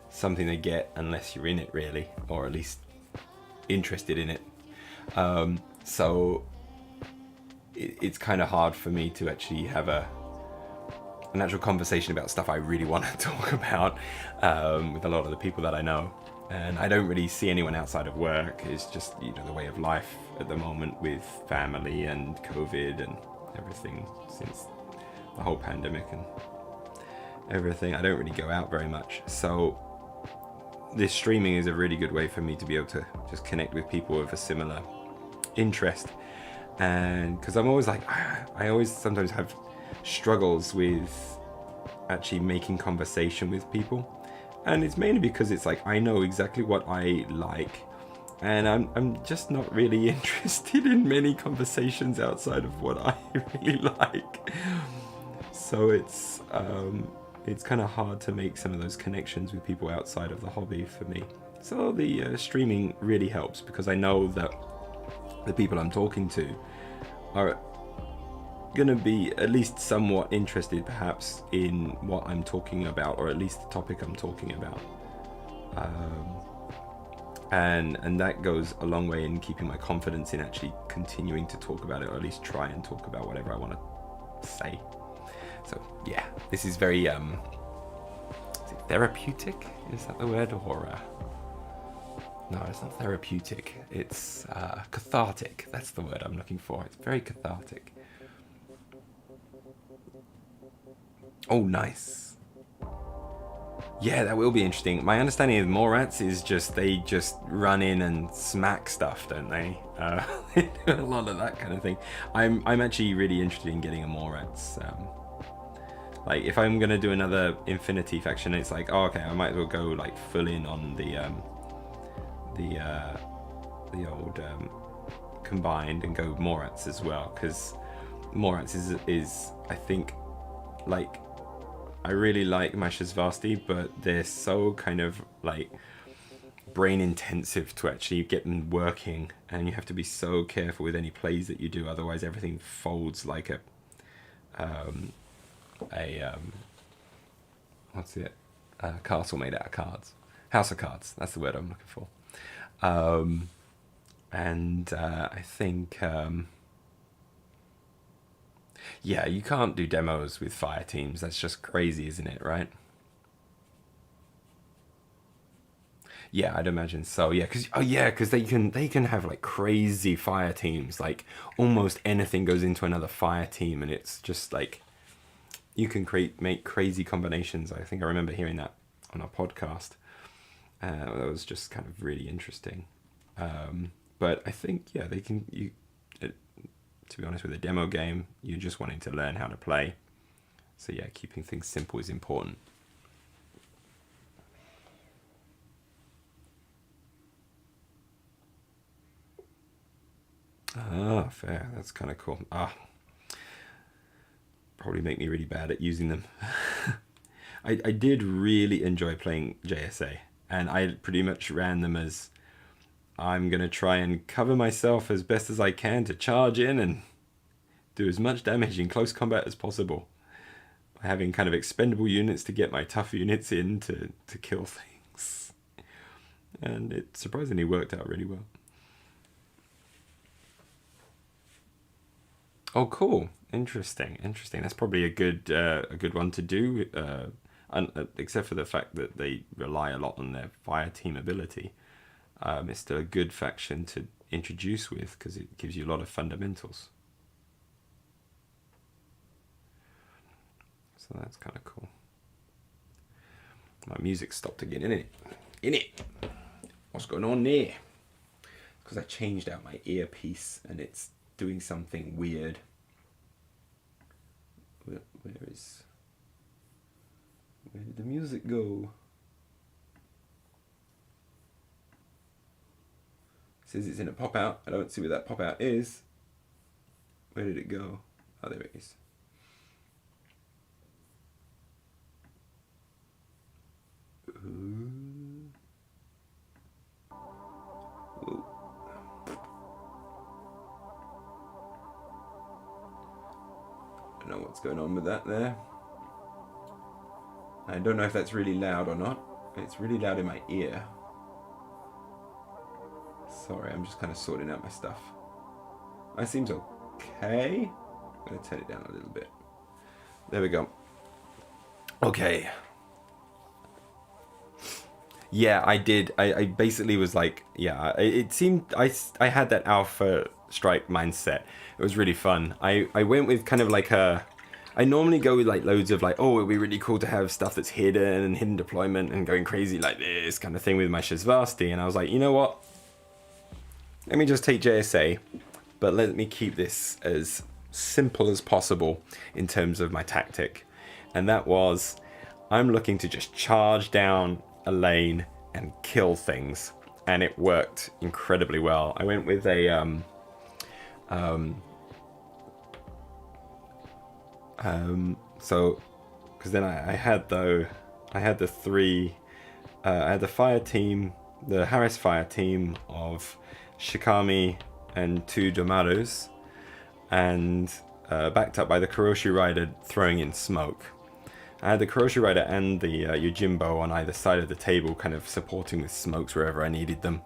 something they get unless you're in it, really, or at least interested in it. So it's kind of hard for me to actually have an actual conversation about stuff I really want to talk about with a lot of the people that I know. And I don't really see anyone outside of work. It's just, you know, the way of life at the moment with family and COVID and everything since the whole pandemic and everything. I don't really go out very much. So this streaming is a really good way for me to be able to just connect with people with a similar interest. And because I'm always like, I always sometimes have struggles with actually making conversation with people. And it's mainly because it's like, I know exactly what I like, and I'm just not really interested in many conversations outside of what I really like. So it's kind of hard to make some of those connections with people outside of the hobby for me. So the streaming really helps, because I know that the people I'm talking to are gonna be at least somewhat interested perhaps in what I'm talking about, or at least the topic I'm talking about, and that goes a long way in keeping my confidence in actually continuing to talk about it, or at least try and talk about whatever I want to say. So yeah, this is very is it therapeutic, is that the word, or No, it's not therapeutic. It's cathartic. That's the word I'm looking for. It's very cathartic. Oh, nice. Yeah, that will be interesting. My understanding of Morats is just they just run in and smack stuff, don't they? They do a lot of that kind of thing. I'm actually really interested in getting a Morats. Like if I'm gonna do another Infinity faction, it's like, oh, okay, I might as well go like full in on the old combined and go Morats as well, because Morats is I think like. I really like my Shazvasti, but they're so kind of like brain intensive to actually get them working, and you have to be so careful with any plays that you do, otherwise everything folds like a what's it? A castle made out of cards. House of cards. That's the word I'm looking for. I think. Yeah, you can't do demos with fire teams. That's just crazy, isn't it, right? Yeah, I'd imagine so. Yeah, because they can have like crazy fire teams. Like almost anything goes into another fire team, and it's just like you can make crazy combinations. I think I remember hearing that on our podcast. That was just kind of really interesting. But I think they can. To be honest, with a demo game, you're just wanting to learn how to play. So yeah, keeping things simple is important. Ah, fair. That's kind of cool. Probably make me really bad at using them. I did really enjoy playing JSA, and I pretty much ran them as I'm going to try and cover myself as best as I can to charge in and do as much damage in close combat as possible, by having kind of expendable units to get my tough units in to kill things. And it surprisingly worked out really well. Oh, cool. Interesting. That's probably a good one to do, except for the fact that they rely a lot on their fire team ability. It's still a good faction to introduce with because it gives you a lot of fundamentals. So that's kind of cool. My music stopped again, innit? What's going on there? Because I changed out my earpiece and it's doing something weird. Where did the music go? It says it's in a pop out. I don't see where that pop out is. Where did it go? Oh, there it is. Whoa. I don't know what's going on with that there. I don't know if that's really loud or not. It's really loud in my ear. Sorry, I'm just kind of sorting out my stuff. That seems okay. I'm going to turn it down a little bit. There we go. Okay. Yeah, I did. I basically was like, yeah, it seemed I had that Alpha Strike mindset. It was really fun. I went with kind of like I normally go with like loads of like, oh, it'd be really cool to have stuff that's hidden and hidden deployment and going crazy like this kind of thing with my Shazvasti. And I was like, you know what? Let me just take JSA, but let me keep this as simple as possible in terms of my tactic. And that was, I'm looking to just charge down a lane and kill things. And it worked incredibly well. I went with a so because then I had the fire team, the Harris fire team of Shikami and 2 Domaros, and backed up by the Kuroshi Rider throwing in smoke. I had the Kuroshi Rider and the Yojimbo on either side of the table, kind of supporting with smokes wherever I needed them,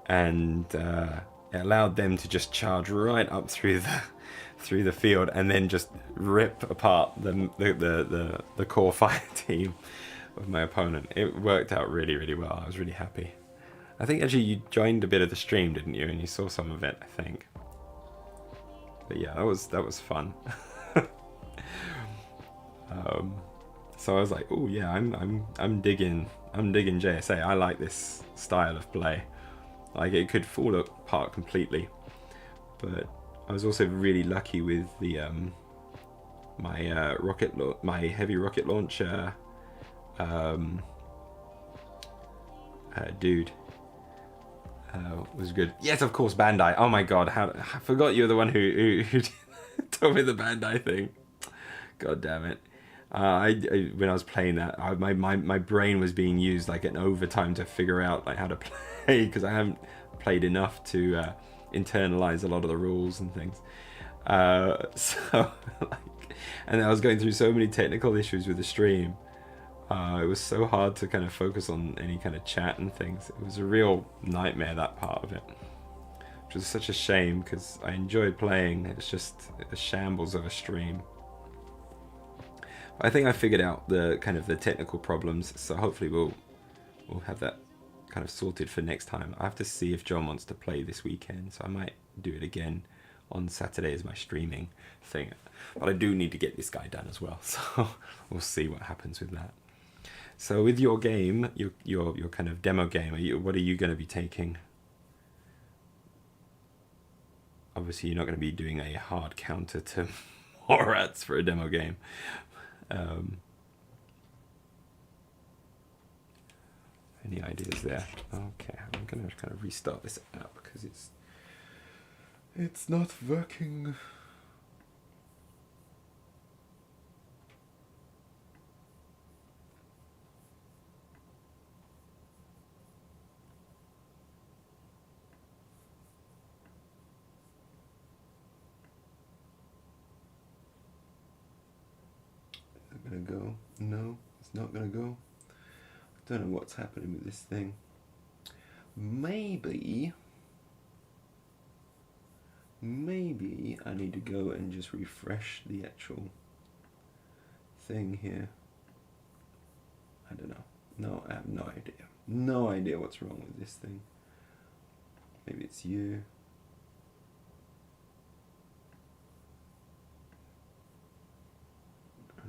and it allowed them to just charge right up through the field and then just rip apart the core fire team of my opponent. It worked out really, really well. I was really happy. I think actually you joined a bit of the stream, didn't you? And you saw some of it, I think. But yeah, that was fun. So I was like, oh yeah, I'm digging JSA. I like this style of play. Like, it could fall apart completely, but I was also really lucky with the my heavy rocket launcher dude. Was good. Yes, of course, Bandai. Oh my god, I forgot you were the one who told me the Bandai thing. God damn it. When I was playing that, my brain was being used like an overtime to figure out like how to play, because I haven't played enough to internalize a lot of the rules and things. So like, and I was going through so many technical issues with the stream. It was so hard to kind of focus on any kind of chat and things. It was a real nightmare, that part of it, which was such a shame because I enjoyed playing. It's just a shambles of a stream. I think I figured out the kind of the technical problems, so hopefully we'll have that kind of sorted for next time. I have to see if John wants to play this weekend, so I might do it again on Saturday as my streaming thing. But I do need to get this guy done as well, so we'll see what happens with that. So with your game, your kind of demo game, what are you going to be taking? Obviously, you're not going to be doing a hard counter to Morats for a demo game. Any ideas there? Okay, I'm going to kind of restart this app because it's not working. Gonna go? No, it's not gonna go. I don't know what's happening with this thing. Maybe I need to go and just refresh the actual thing here. I don't know. No, I have no idea. No idea what's wrong with this thing. Maybe it's you.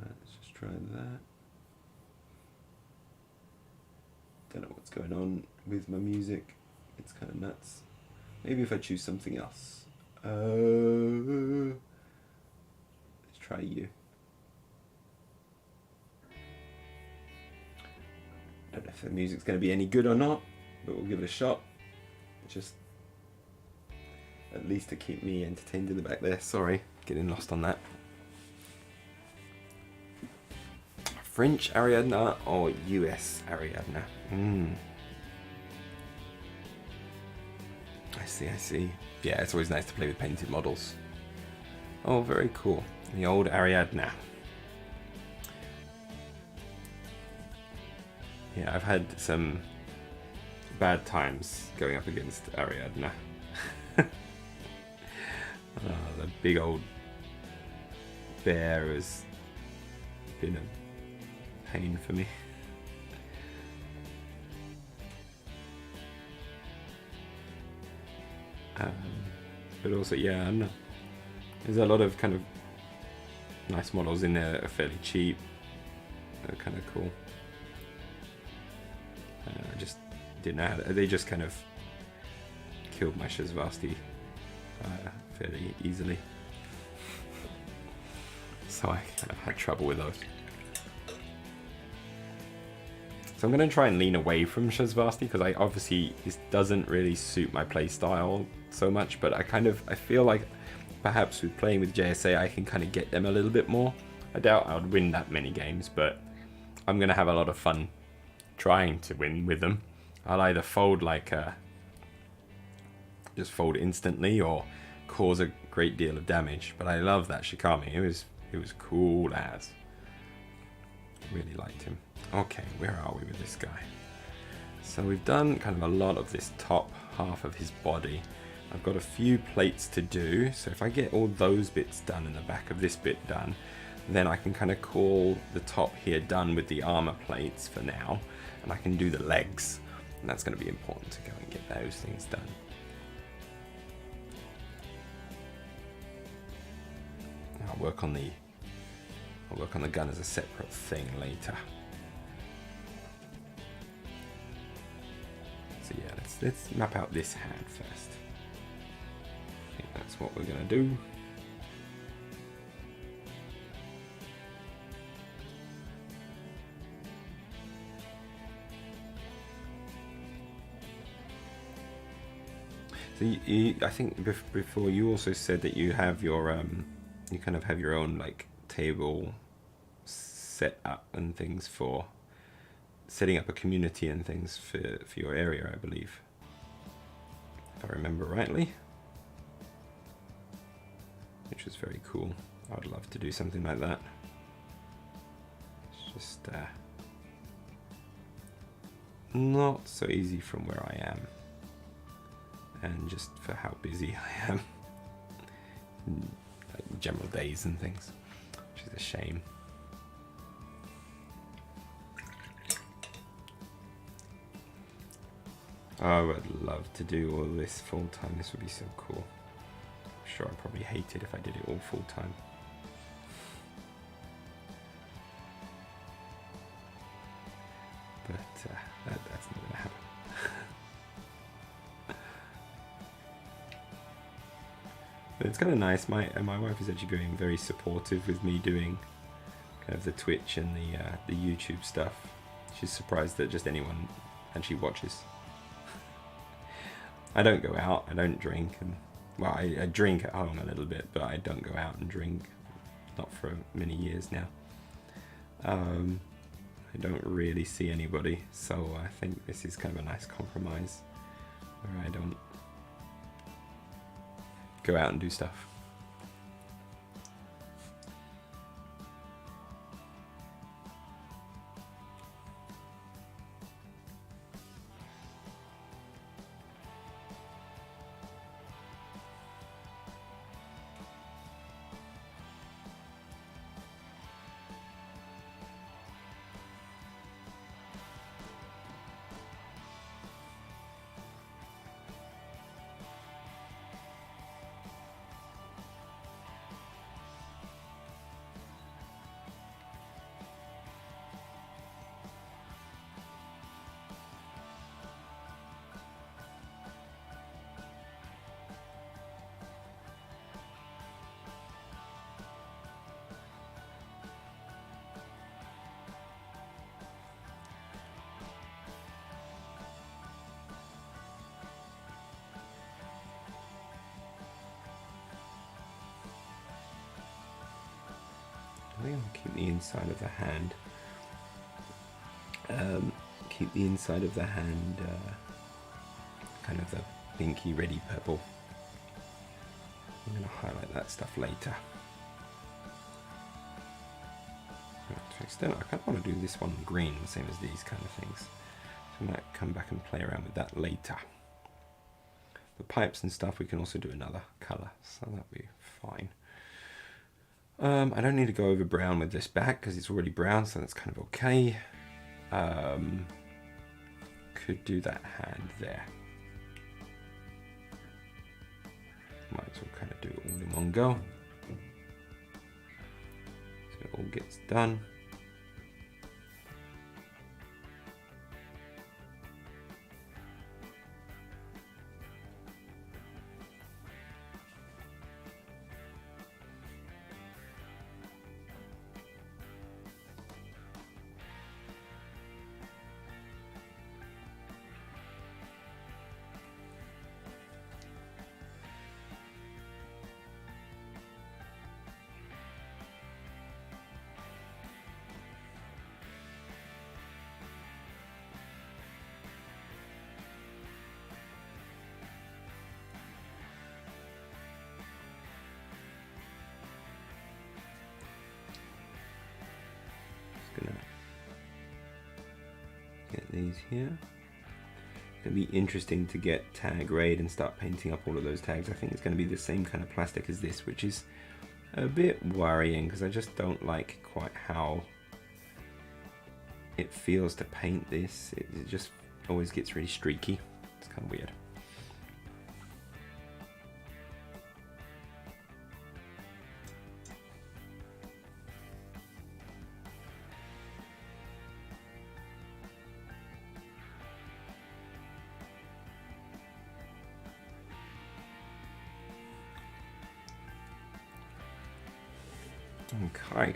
Let's just try that. Don't know what's going on with my music. It's kind of nuts. Maybe if I choose something else. Let's try you. Don't know if the music's going to be any good or not, but we'll give it a shot. Just at least to keep me entertained in the back there. Sorry, getting lost on that. French Ariadna or US Ariadna? I see. Yeah, it's always nice to play with painted models. Oh, very cool. The old Ariadna. Yeah, I've had some bad times going up against Ariadna. The big old bear has been a pain for me. But also, yeah, I don't know. There's a lot of kind of nice models in there that are fairly cheap. They're kind of cool. I just didn't know how to, they just kind of killed my Shazvasti fairly easily. So I kind of had trouble with those. So I'm going to try and lean away from Shazvasti because I obviously this doesn't really suit my play style so much, but I feel like perhaps with playing with JSA I can kind of get them a little bit more. I doubt I would win that many games, but I'm going to have a lot of fun trying to win with them. I'll either fold like just fold instantly or cause a great deal of damage, but I love that Shikami. It was cool as. Really liked him. Okay, where are we with this guy? So we've done kind of a lot of this top half of his body. I've got a few plates to do, so if I get all those bits done and the back of this bit done, then I can kind of call the top here done with the armor plates for now, and I can do the legs. And that's going to be important to go and get those things done. I'll work on the gun as a separate thing later. So yeah, let's map out this hand first. I think that's what we're gonna do. So I think before you also said that you have your you kind of have your own like table set up and things for setting up a community and things for your area, I believe, if I remember rightly, which was very cool. I would love to do something like that. It's just not so easy from where I am, and just for how busy I am in like general days and things, which is a shame. Oh, I would love to do all this full time. This would be so cool. I'm sure I'd probably hate it if I did it all full time. But that's not going to happen. But it's kind of nice. My wife is actually being very supportive with me doing kind of the Twitch and the YouTube stuff. She's surprised that just anyone actually watches. I don't go out, I don't drink, and well, I drink at home a little bit, but I don't go out and drink, not for many years now. I don't really see anybody, so I think this is kind of a nice compromise, where I don't go out and do stuff. I think I'll keep the inside of the hand. Keep the inside of the hand kind of the pinky ready purple. I'm going to highlight that stuff later. To an extent, I kind of want to do this one green, the same as these kind of things. So I might come back and play around with that later. The pipes and stuff, we can also do another colour, so that'll be fine. I don't need to go over brown with this back because it's already brown, so that's kind of okay. Could do that hand there. Might as well kind of do it all in one go. So it all gets done. Get these here. It'll be interesting to get tag raid and start painting up all of those tags. I think it's going to be the same kind of plastic as this, which is a bit worrying because I just don't like quite how it feels to paint this. It just always gets really streaky. It's kind of weird. Okay.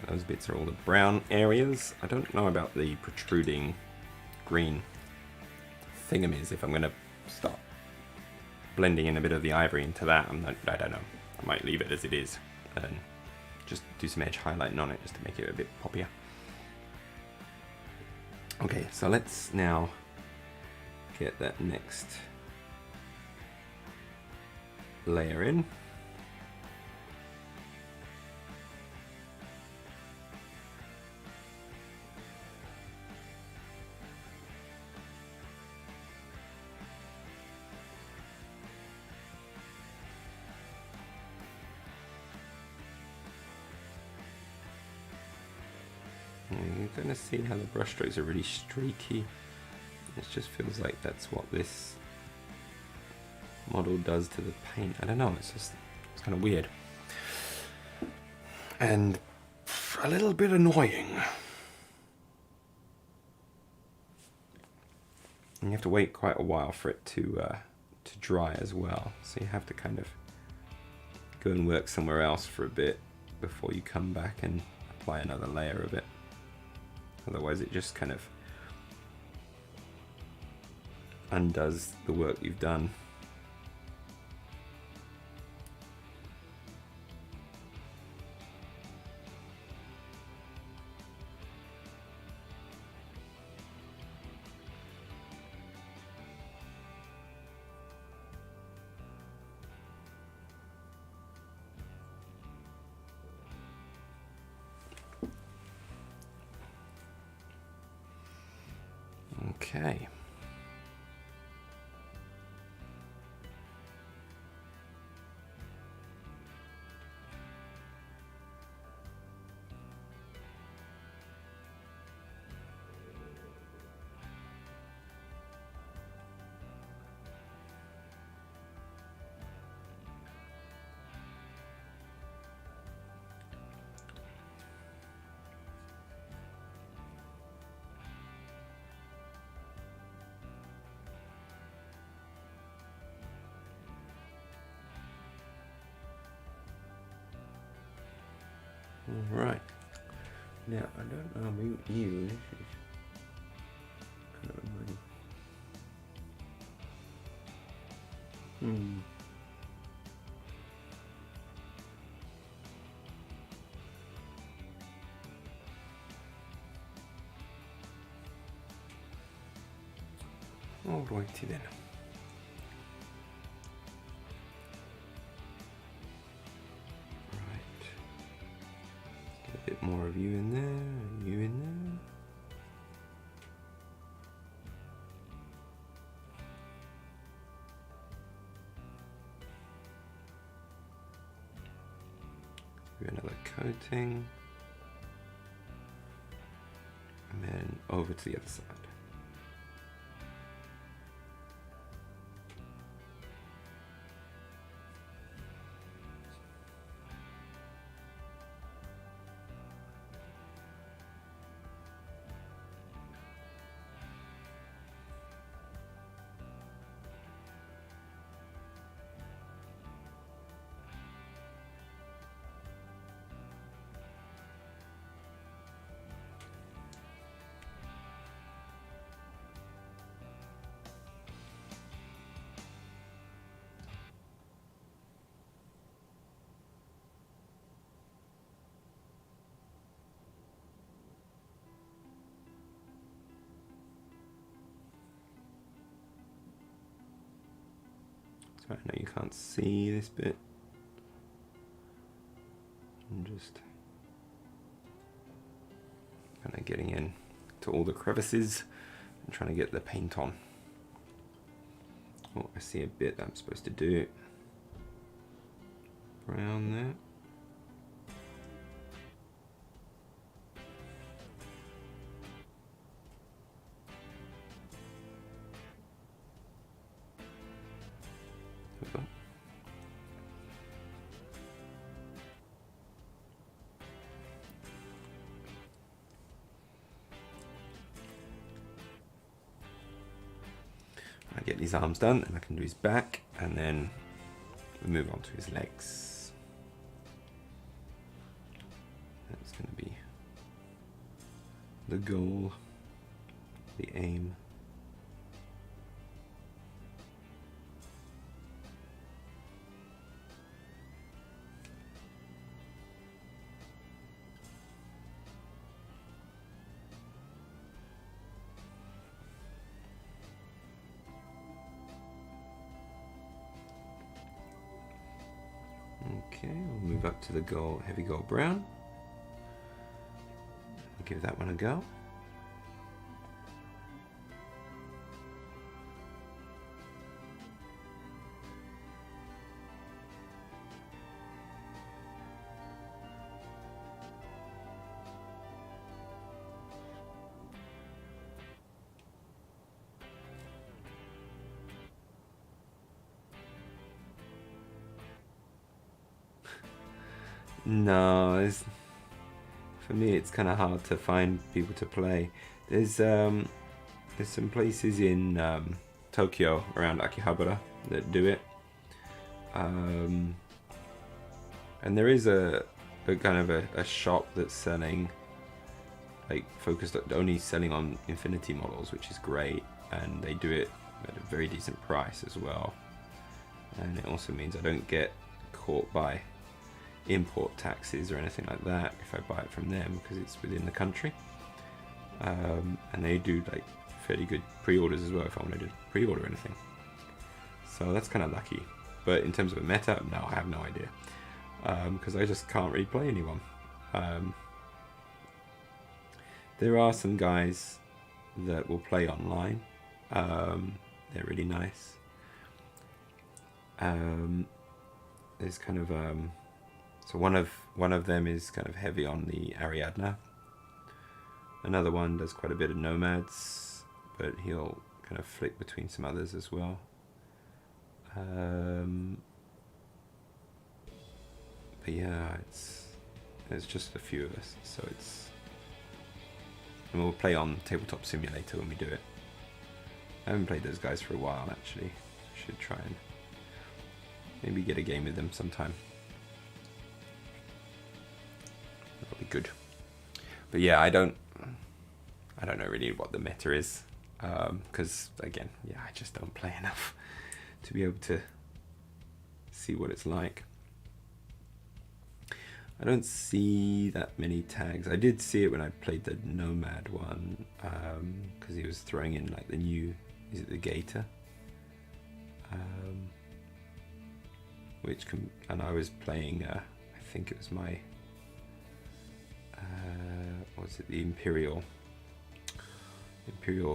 Those bits are all the brown areas. I don't know about the protruding green thingamies. If I'm going to start blending in a bit of the ivory into that, I don't know. I might leave it as it is and just do some edge highlighting on it just to make it a bit poppier. Okay, so let's now get that next layer in. You're going to see how the brush strokes are really streaky. It just feels like that's what this model does to the paint. I don't know, it's kind of weird. And a little bit annoying. And you have to wait quite a while for it to dry as well. So you have to kind of go and work somewhere else for a bit before you come back and apply another layer of it. Otherwise it just kind of undoes the work you've done. Okay. Right. Now, I don't know about you. This is kind of annoying. Alrighty then. A bit more of you in there, you in there. Do another coating. And then over to the other side. So I know you can't see this bit. I'm just kind of getting in to all the crevices and trying to get the paint on. Oh, I see a bit that I'm supposed to do. Brown there. get these arms done, and I can do his back, and then we move on to his legs. That's going to be the goal, the aim. Okay, we'll move up to the gold, heavy gold brown. We'll give that one a go. No, for me it's kind of hard to find people to play. There's some places in Tokyo around Akihabara that do it, and there is a kind of a shop that's selling, like, focused only selling on Infinity models, which is great, and they do it at a very decent price as well. And it also means I don't get caught by import taxes or anything like that if I buy it from them, because it's within the country. And they do like fairly good pre-orders as well if I wanted to pre-order anything. So that's kind of lucky. But in terms of a meta, no, I have no idea, because I just can't really play anyone. There are some guys that will play online. They're really nice. There's kind of so one of them is kind of heavy on the Ariadna. Another one does quite a bit of nomads, but he'll kind of flick between some others as well. But yeah, it's just a few of us, so and we'll play on Tabletop Simulator when we do it. I haven't played those guys for a while actually. Should try and maybe get a game with them sometime. That'll be good. But yeah, I don't know really what the meta is, because again, yeah, I just don't play enough to be able to see what it's like. I don't see that many tags. I did see it when I played the Nomad one, because he was throwing in like the new, is it the Gator? And I was playing, I think it was my, what was it, the Imperial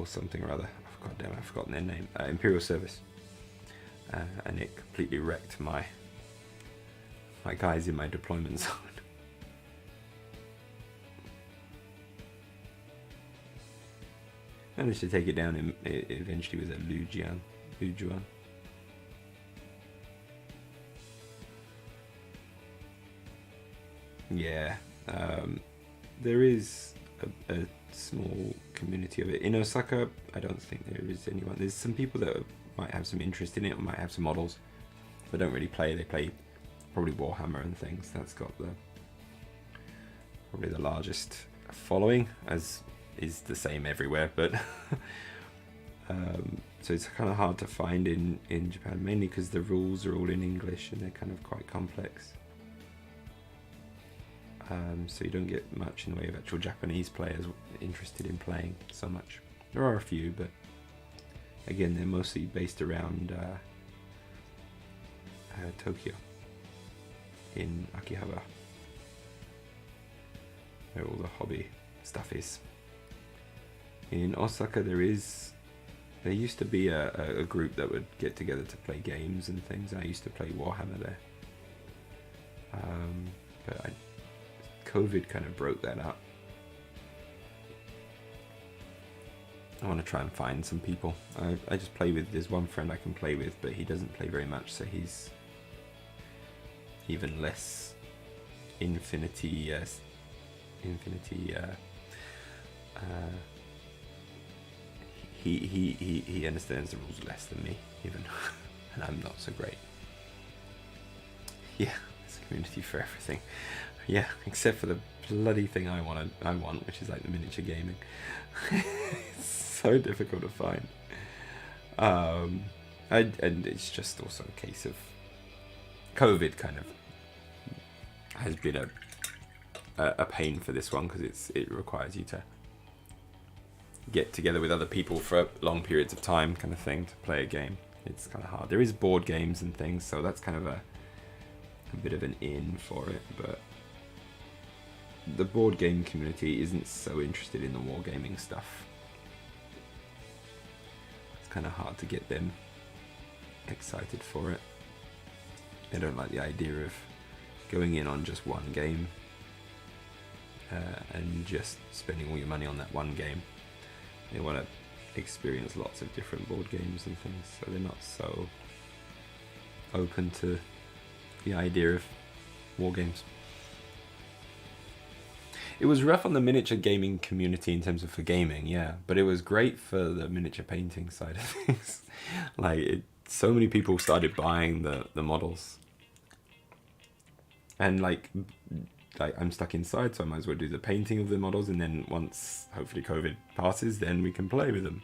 something or other. I've forgotten their name. Imperial Service, and it completely wrecked my guys in my deployment zone. Managed to take it down eventually with a Lujuan. Yeah, there is a small community of it. In Osaka, I don't think there is anyone. There's some people that might have some interest in it, or might have some models, but don't really play. They play probably Warhammer and things. That's got probably the largest following, as is the same everywhere, but so it's kind of hard to find in Japan, mainly because the rules are all in English and they're kind of quite complex. So you don't get much in the way of actual Japanese players interested in playing so much. There are a few, but again, they're mostly based around Tokyo, in Akihabara, where all the hobby stuff is. In Osaka, there used to be a group that would get together to play games and things. I used to play Warhammer there, but COVID kind of broke that up. I want to try and find some people. I just play with, there's one friend I can play with, but he doesn't play very much, so he's even less Infinity he understands the rules less than me, even, and I'm not so great. Yeah, there's a community for everything. Yeah, except for the bloody thing I want, which is like the miniature gaming. It's so difficult to find. And it's just also a case of COVID kind of has been a pain for this one, because it requires you to get together with other people for long periods of time, kind of thing, to play a game. It's kind of hard. There is board games and things, so that's kind of a bit of an in for it, but the board game community isn't so interested in the wargaming stuff. It's kind of hard to get them excited for it. They don't like the idea of going in on just one game and just spending all your money on that one game. They want to experience lots of different board games and things, so they're not so open to the idea of war games. It was rough on the miniature gaming community in terms of for gaming, yeah, but it was great for the miniature painting side of things. So many people started buying the models, and like I'm stuck inside, so I might as well do the painting of the models, and then once hopefully COVID passes, then we can play with them.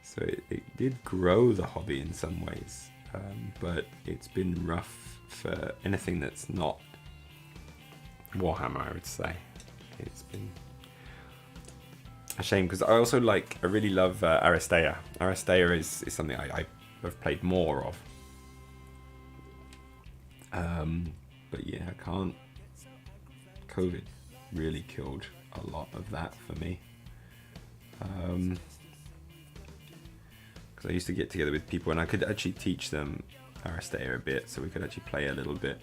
So it did grow the hobby in some ways, but it's been rough for anything that's not Warhammer, I would say. It's been a shame, because I really love Aristea. Aristea is something I have played more of. But yeah, I can't. COVID really killed a lot of that for me. Because I used to get together with people and I could actually teach them Aristea a bit, so we could actually play a little bit.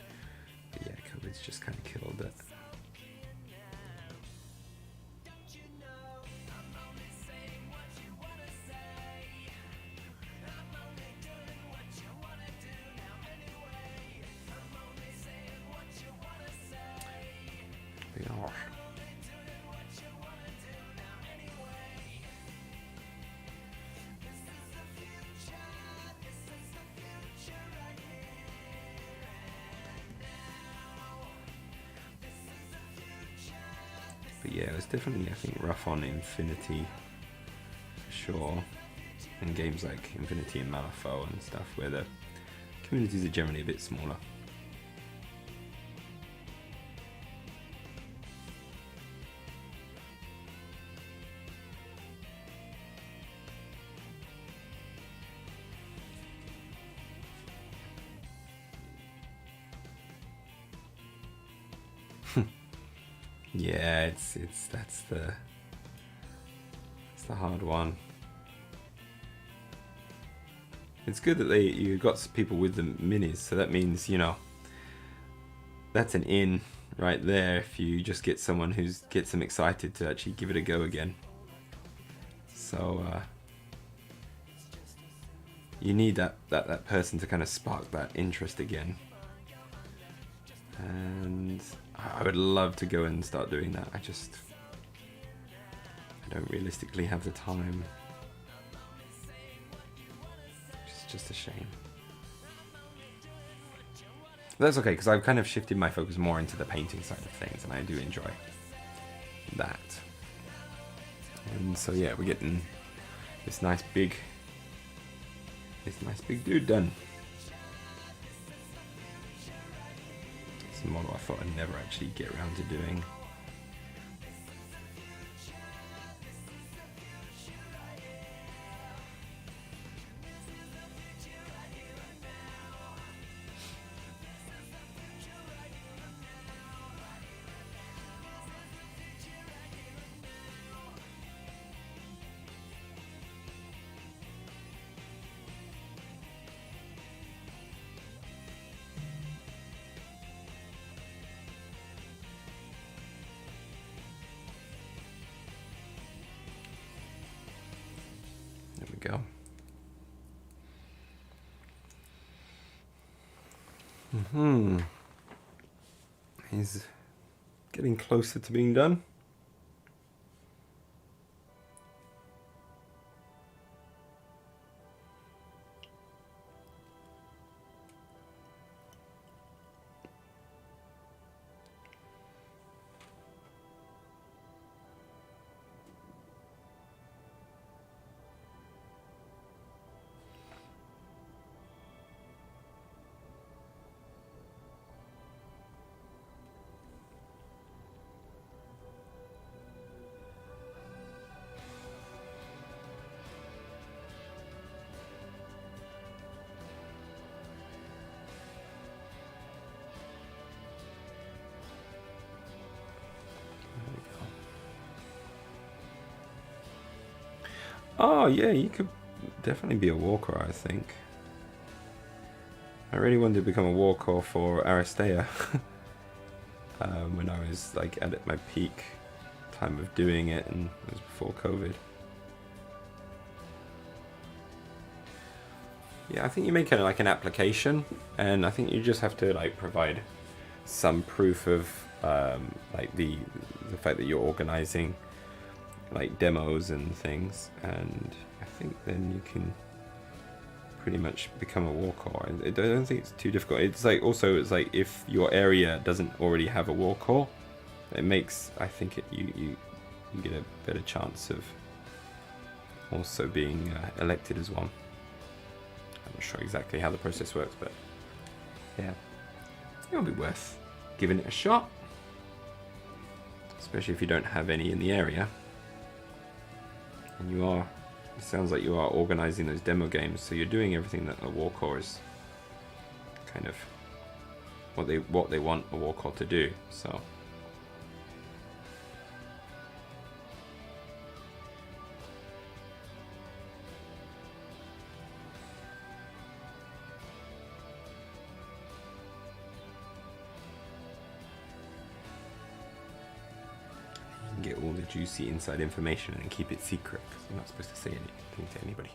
But yeah, COVID's just kind of killed it. But yeah, it was definitely, I think, rough on Infinity, for sure. And games like Infinity and Malifaux and stuff, where the communities are generally a bit smaller. Yeah, that's the hard one. It's good that you got people with the minis, so that means, you know, that's an in right there if you just get someone who gets them excited to actually give it a go again. So you need that person to kind of spark that interest again. And I would love to go and start doing that. I don't realistically have the time. It's just a shame. But that's okay, because I've kind of shifted my focus more into the painting side of things, and I do enjoy that. And so yeah, we're getting this nice big dude done. It's a model I thought I'd never actually get around to doing. There we go. He's getting closer to being done. Oh yeah, you could definitely be a walker, I think. I really wanted to become a walker for Aristea. When I was like at my peak time of doing it, and it was before COVID. Yeah, I think you make kind of like an application, and I think you just have to like provide some proof of like the fact that you're organizing like demos and things, and I think then you can pretty much become a walker. I don't think it's too difficult. It's like also it's like if your area doesn't already have a walker, it makes, I think you get a better chance of also being elected as one. I'm not sure exactly how the process works, but yeah, it'll be worth giving it a shot, especially if you don't have any in the area. And you are, it sounds like you are organizing those demo games, so you're doing everything that a walker is kind of what they want a walker to do. So get all the juicy inside information and keep it secret, because you're not supposed to say anything to anybody.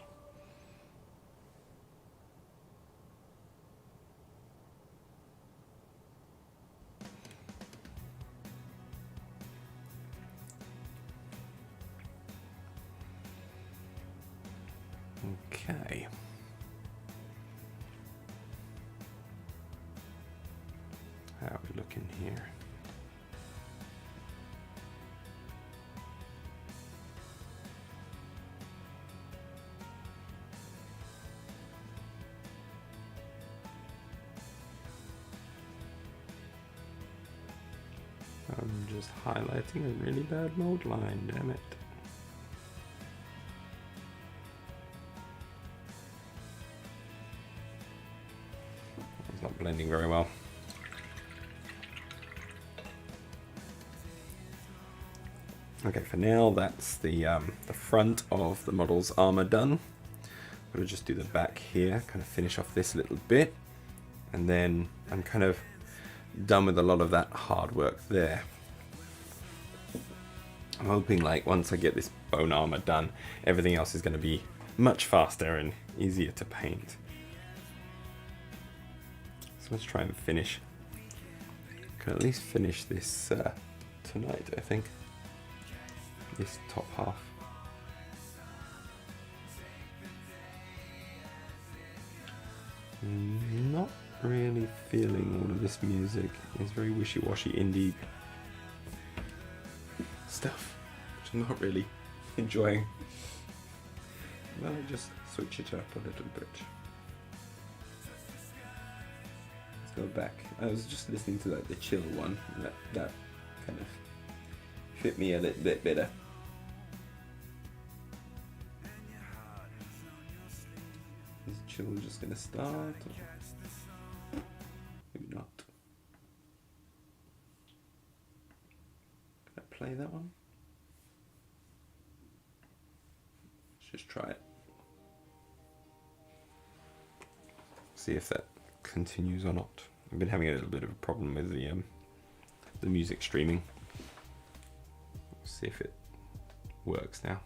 Okay. How are we looking here? I'm just highlighting a really bad mode line, damn it. It's not blending very well. Okay, for now that's the front of the model's armor done. I'm gonna just do the back here, kind of finish off this little bit, and then I'm kind of done with a lot of that hard work there. I'm hoping like once I get this bone armor done, everything else is going to be much faster and easier to paint. So let's try and finish. Can at least finish this tonight, I think. This top half. Not really feeling all of this music. It's very wishy-washy indie stuff, which I'm not really enjoying. Well, just switch it up a little bit. Let's go back. I was just listening to like the chill one, and that kind of fit me a little bit better. Is chill just gonna start? Or maybe not. Can I play that one? Let's just try it. See if that continues or not. I've been having a little bit of a problem with the music streaming. Let's see if it works now.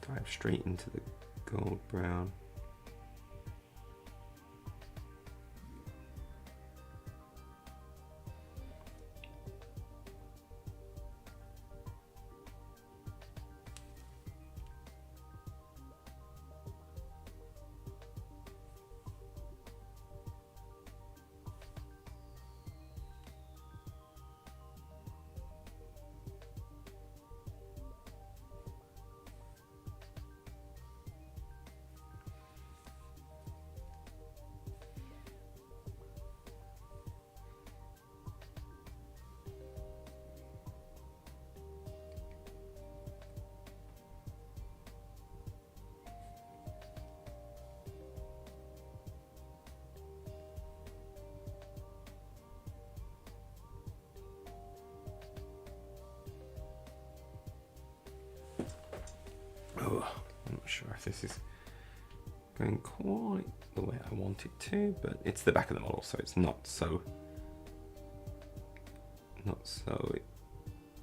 Dive straight into the gold brown. Oh, I'm not sure if this is going quite the way I want it to, but it's the back of the model, so it's not so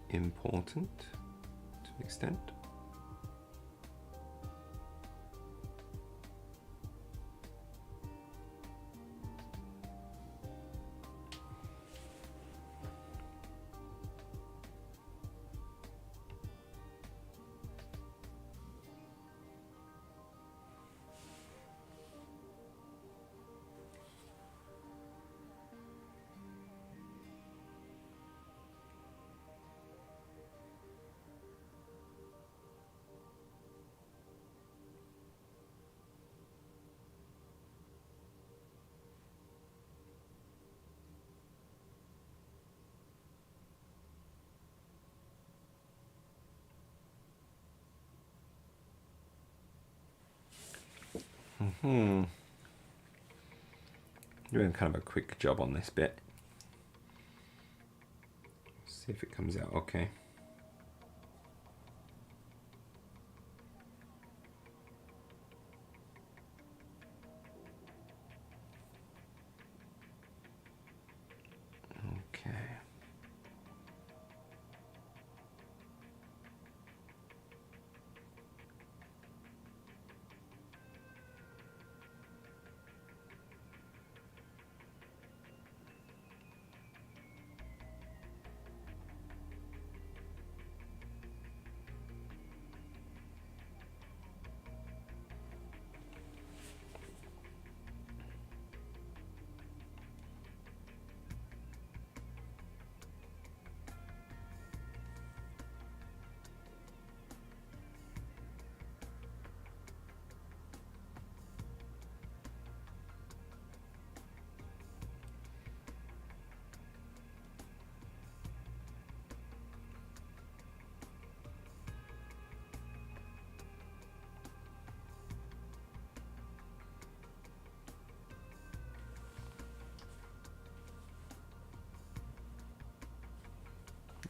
important to an extent. Doing kind of a quick job on this bit. See if it comes out okay. Okay.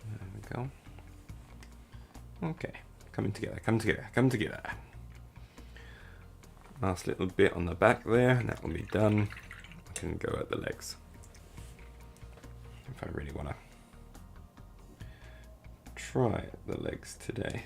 There we go. Okay, coming together, come together, come together. Last little bit on the back there, and that will be done. I can go at the legs if I really want to try the legs today.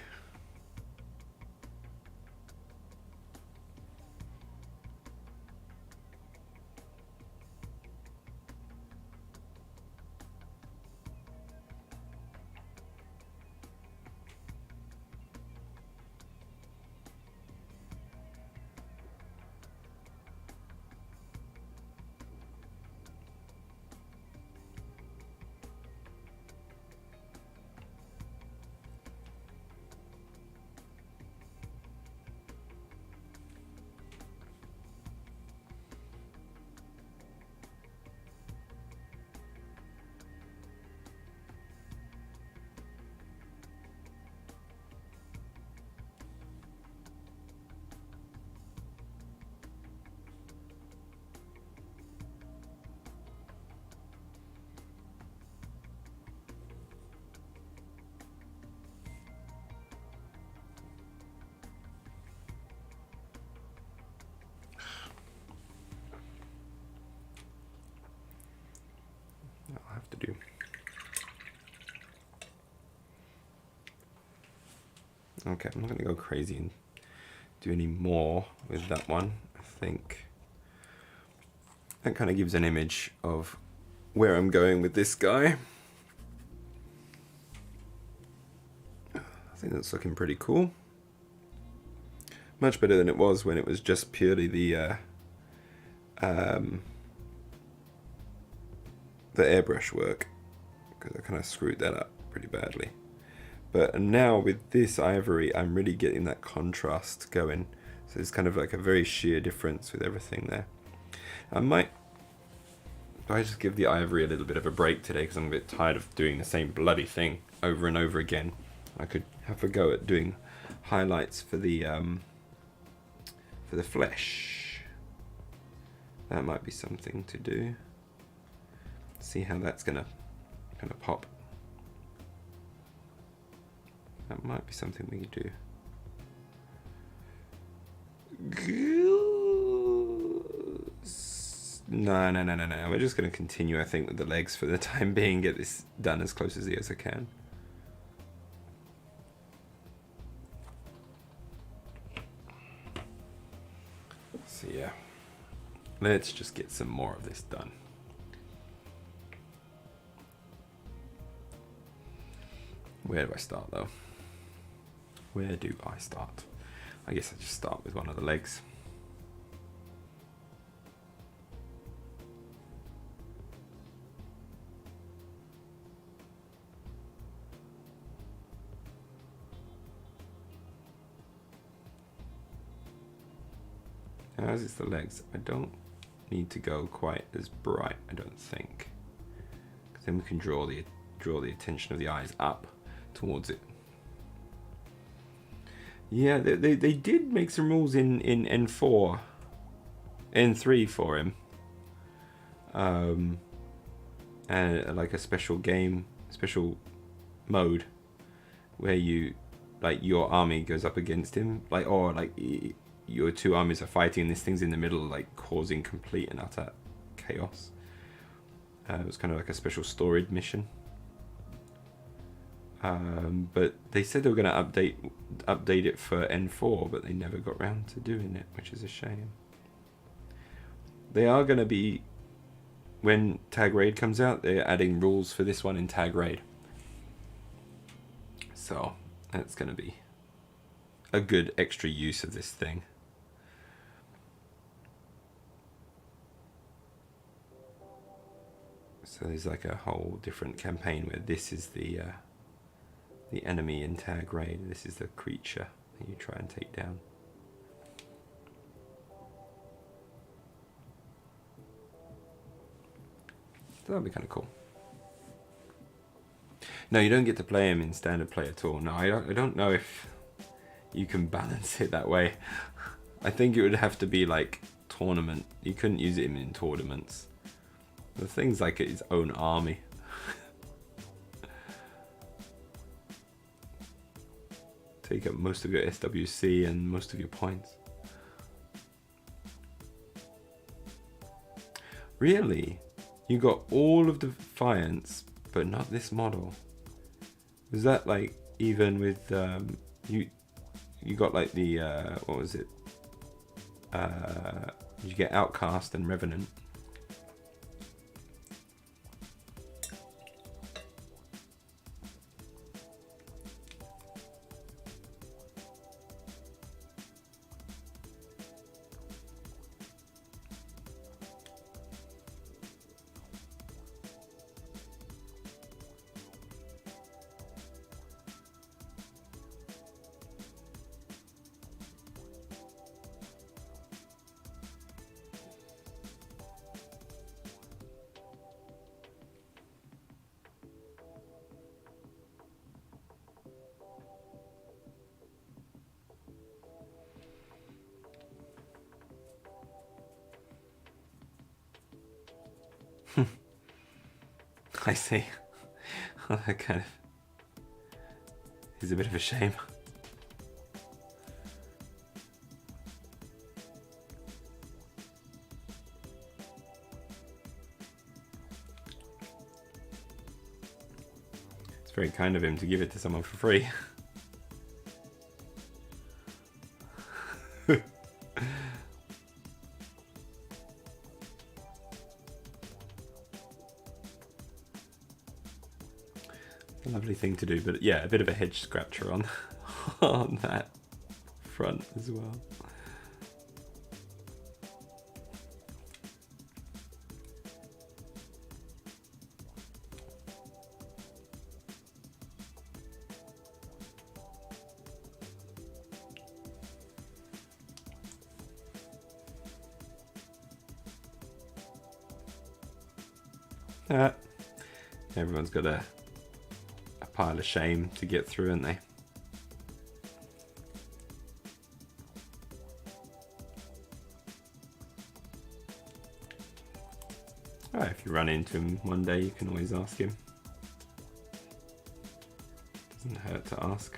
I'll have to do. Okay, I'm not going to go crazy and do any more with that one. I think that kind of gives an image of where I'm going with this guy. I think that's looking pretty cool. Much better than it was when it was just purely the airbrush work, because I kind of screwed that up pretty badly. But now with this ivory, I'm really getting that contrast going. So it's kind of like a very sheer difference with everything there. I just give the ivory a little bit of a break today because I'm a bit tired of doing the same bloody thing over and over again. I could have a go at doing highlights for the flesh. That might be something to do. See how that's gonna pop. That might be something we could do. No, no, no, no, no. We're just going to continue, I think, with the legs for the time being. Get this done as close as I can. So yeah, let's just get some more of this done. Where do I start though? Where do I start? I guess I just start with one of the legs. Now, as it's the legs, I don't need to go quite as bright, I don't think, because then we can draw the attention of the eyes up towards it. Yeah, they did make some rules in N4, N3 for him, and like a special mode where you, like, your army goes up against him, like, or like your two armies are fighting and this thing's in the middle, like causing complete and utter chaos. It was kind of like a special storage mission. But they said they were going to update it for N4, but they never got round to doing it, which is a shame. They are going to be, when Tag Raid comes out, they're adding rules for this one in Tag Raid. So that's going to be a good extra use of this thing. So there's like a whole different campaign where this is the enemy in Tag Raid. This is the creature that you try and take down. So that'll be kind of cool. No, you don't get to play him in standard play at all. No, I don't know if you can balance it that way. I think it would have to be like tournament. You couldn't use it in tournaments. The thing's like its own army. Take up most of your SWC and most of your points. Really? You got all of the Defiance, but not this model? Was that like even with you got like the what was it? You get Outcast and Revenant. I see. Well, that kind of is a bit of a shame. It's very kind of him to give it to someone for free. Lovely thing to do, but yeah, a bit of a head scratcher on on that front as well. Everyone's got a pile of shame to get through, aren't they? Oh, if you run into him one day, you can always ask him. Doesn't hurt to ask.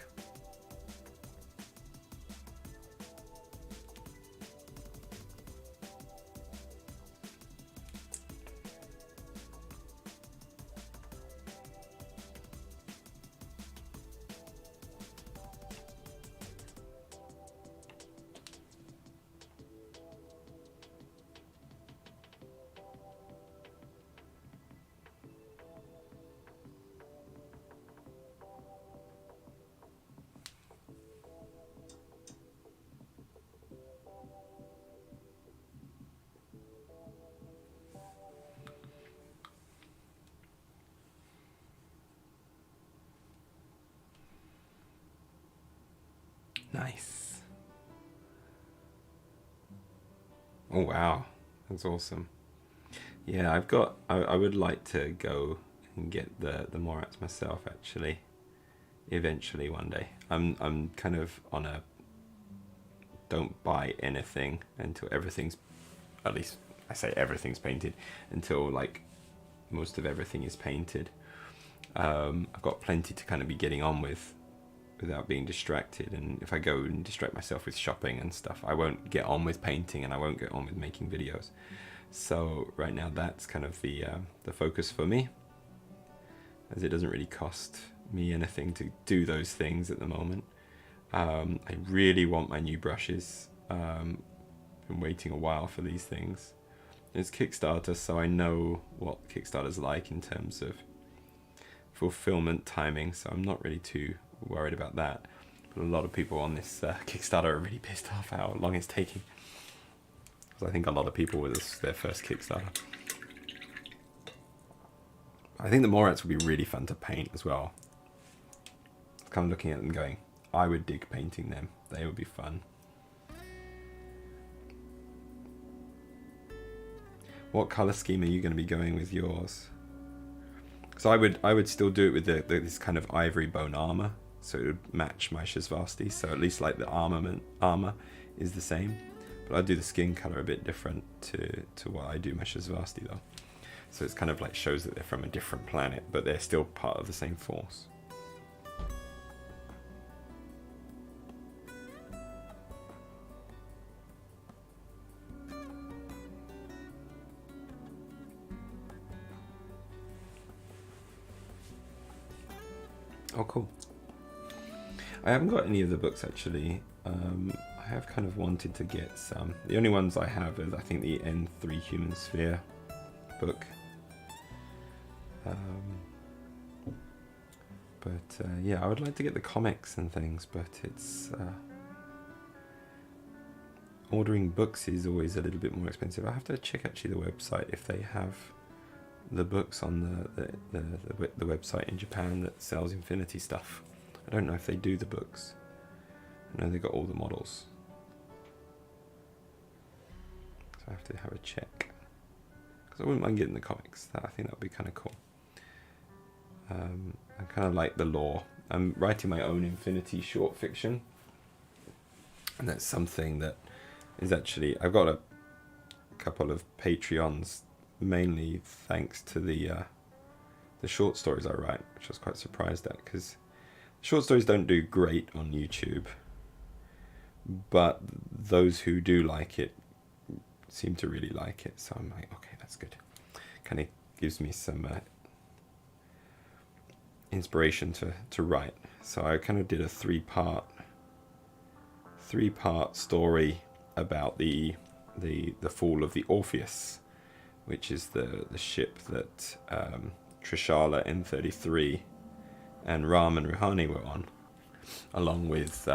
Nice. Oh wow, that's awesome. Yeah, I would like to go and get the Morats myself actually. Eventually one day. I'm kind of on a don't buy anything until everything's, at least I say everything's painted, until like most of everything is painted. I've got plenty to kind of be getting on with without being distracted, and if I go and distract myself with shopping and stuff, I won't get on with painting and I won't get on with making videos. So right now that's kind of the focus for me, as it doesn't really cost me anything to do those things at the moment. I really want my new brushes. Been waiting a while for these things. It's Kickstarter, so I know what Kickstarter's like in terms of fulfillment timing, so I'm not really too worried about that. But a lot of people on this Kickstarter are really pissed off how long it's taking, because I think a lot of people with this their first Kickstarter. I think the Morats would be really fun to paint as well. I'm kind of looking at them going, I would dig painting them. They would be fun. What colour scheme are you going to be going with yours? Because I would still do it with this kind of ivory bone armour, so it would match my Shasvasti, so at least like the armour is the same. But I'd do the skin colour a bit different to what I do my Shasvasti though. So it's kind of like shows that they're from a different planet, but they're still part of the same force. Oh, cool. I haven't got any of the books actually. I have kind of wanted to get some. The only ones I have is I think the N3 Human Sphere book. Yeah, I would like to get the comics and things, but it's ordering books is always a little bit more expensive. I have to check actually the website if they have the books on the website in Japan that sells Infinity stuff. I don't know if they do the books. I know they got all the models, so I have to have a check, because I wouldn't mind getting the comics. I think that would be kind of cool. I kind of like the lore. I'm writing my own Infinity short fiction, and that's something that is actually, I've got a couple of Patreons, mainly thanks to the short stories I write, which I was quite surprised at, because short stories don't do great on YouTube, but those who do like it seem to really like it, so I'm like, okay, that's good. Kind of gives me some inspiration to write. So I kind of did a three-part story about the fall of the Orpheus, which is the ship that Trishala N33 and Ram and Rouhani were on, along with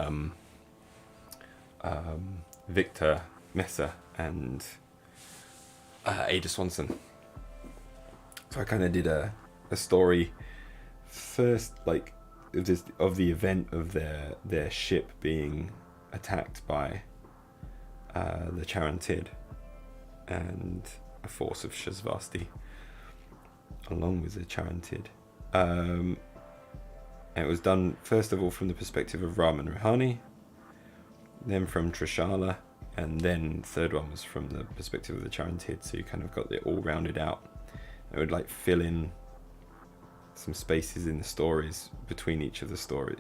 Victor Mesa and Ada Swanson. So I kind of did a story first, like of the event of their ship being attacked by the Charantid and a force of Shasvasti along with the Charantid. It was done first of all from the perspective of Ram and Rouhani, then from Trishala, and then third one was from the perspective of the Charantid, so you kind of got it all rounded out. It would like fill in some spaces in the stories between each of the stories,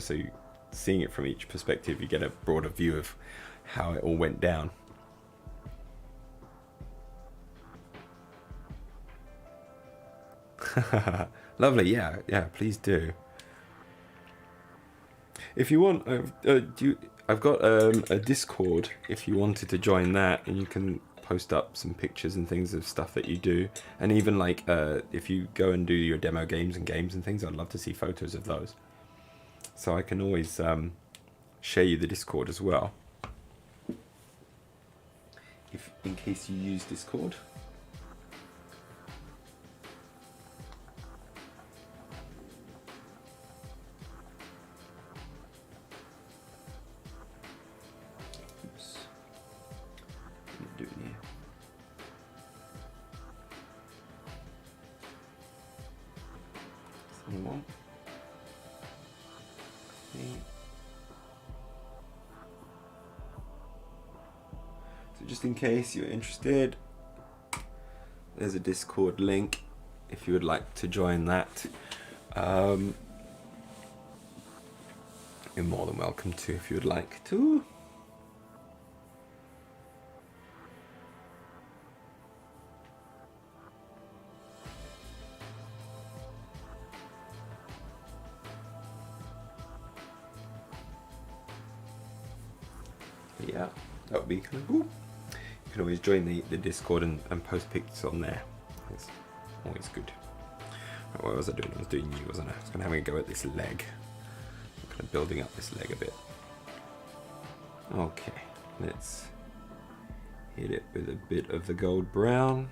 so you, seeing it from each perspective, you get a broader view of how it all went down. Lovely, yeah, please do. If you want, I've got a Discord if you wanted to join that, and you can post up some pictures and things of stuff that you do, and even like if you go and do your demo games and things, I'd love to see photos of those. So I can always share you the Discord as well, if in case you use Discord. you want. Okay. So just in case you're interested, there's a Discord link if you would like to join that. You're more than welcome to if you would like to. But yeah, that would be kind of cool. You can always join the Discord and post pics on there. It's always good. Right, what was I doing? I was doing you, wasn't I? I was kind of having a go at this leg. I'm kind of building up this leg a bit. Okay, let's hit it with a bit of the gold brown.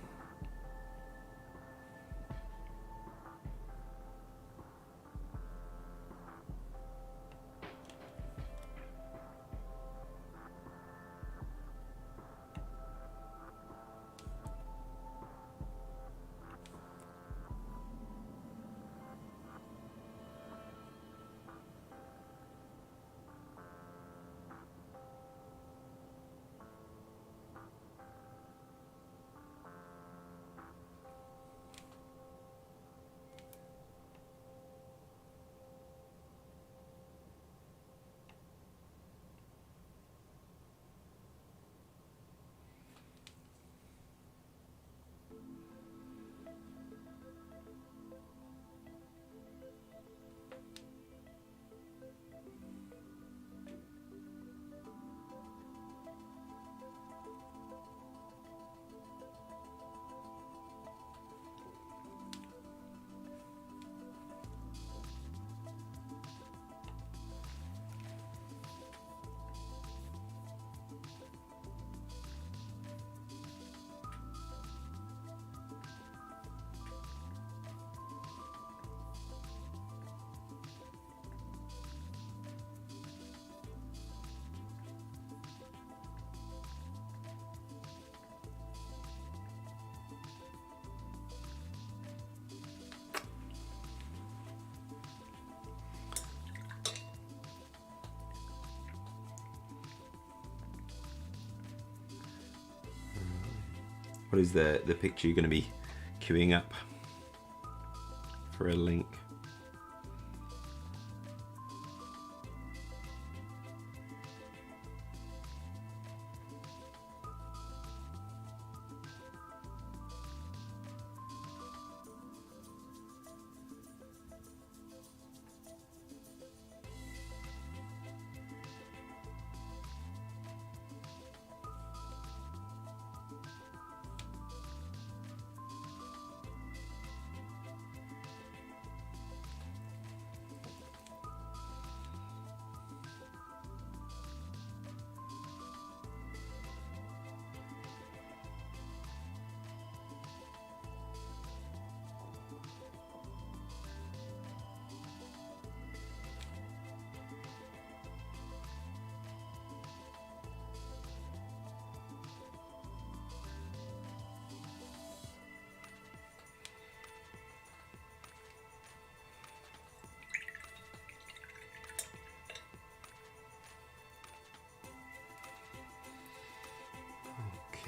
What is the picture you're going to be queuing up for a link?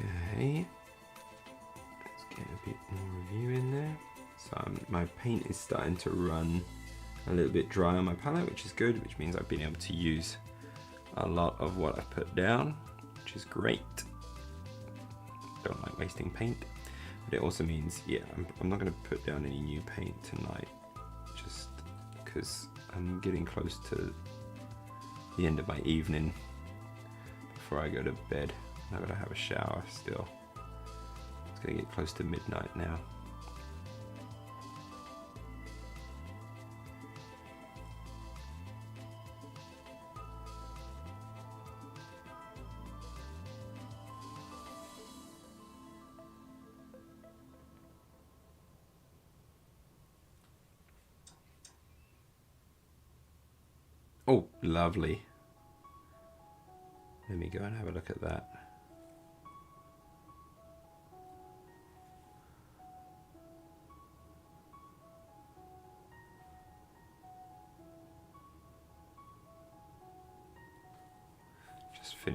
Okay, let's get a bit more review in there. So my paint is starting to run a little bit dry on my palette, which is good, which means I've been able to use a lot of what I put down, which is great. Don't like wasting paint, but it also means, yeah, I'm not going to put down any new paint tonight, just because I'm getting close to the end of my evening before I go to bed. I've got to have a shower still. It's going to get close to midnight now. Oh, lovely. Let me go and have a look at that.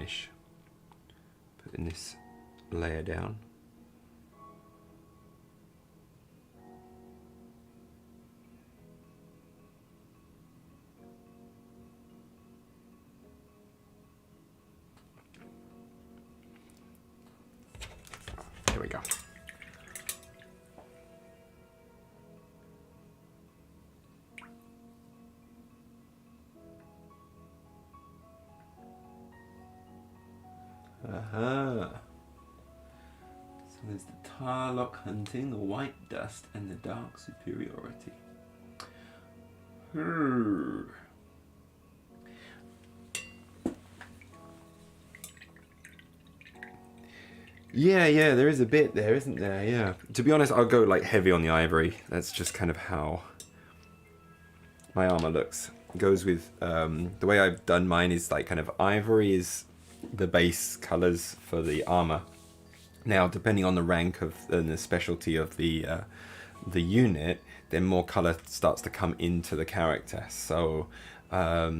finish putting this layer down. There we go. Aha. So there's the Tarlock hunting, the white dust, and the dark superiority. Yeah, there is a bit there, isn't there? Yeah. To be honest, I'll go like heavy on the ivory. That's just kind of how my armor looks. It goes with the way I've done mine is like kind of ivory is the base colors for the armor. Now, depending on the rank of and the specialty of the unit, then more color starts to come into the character. So a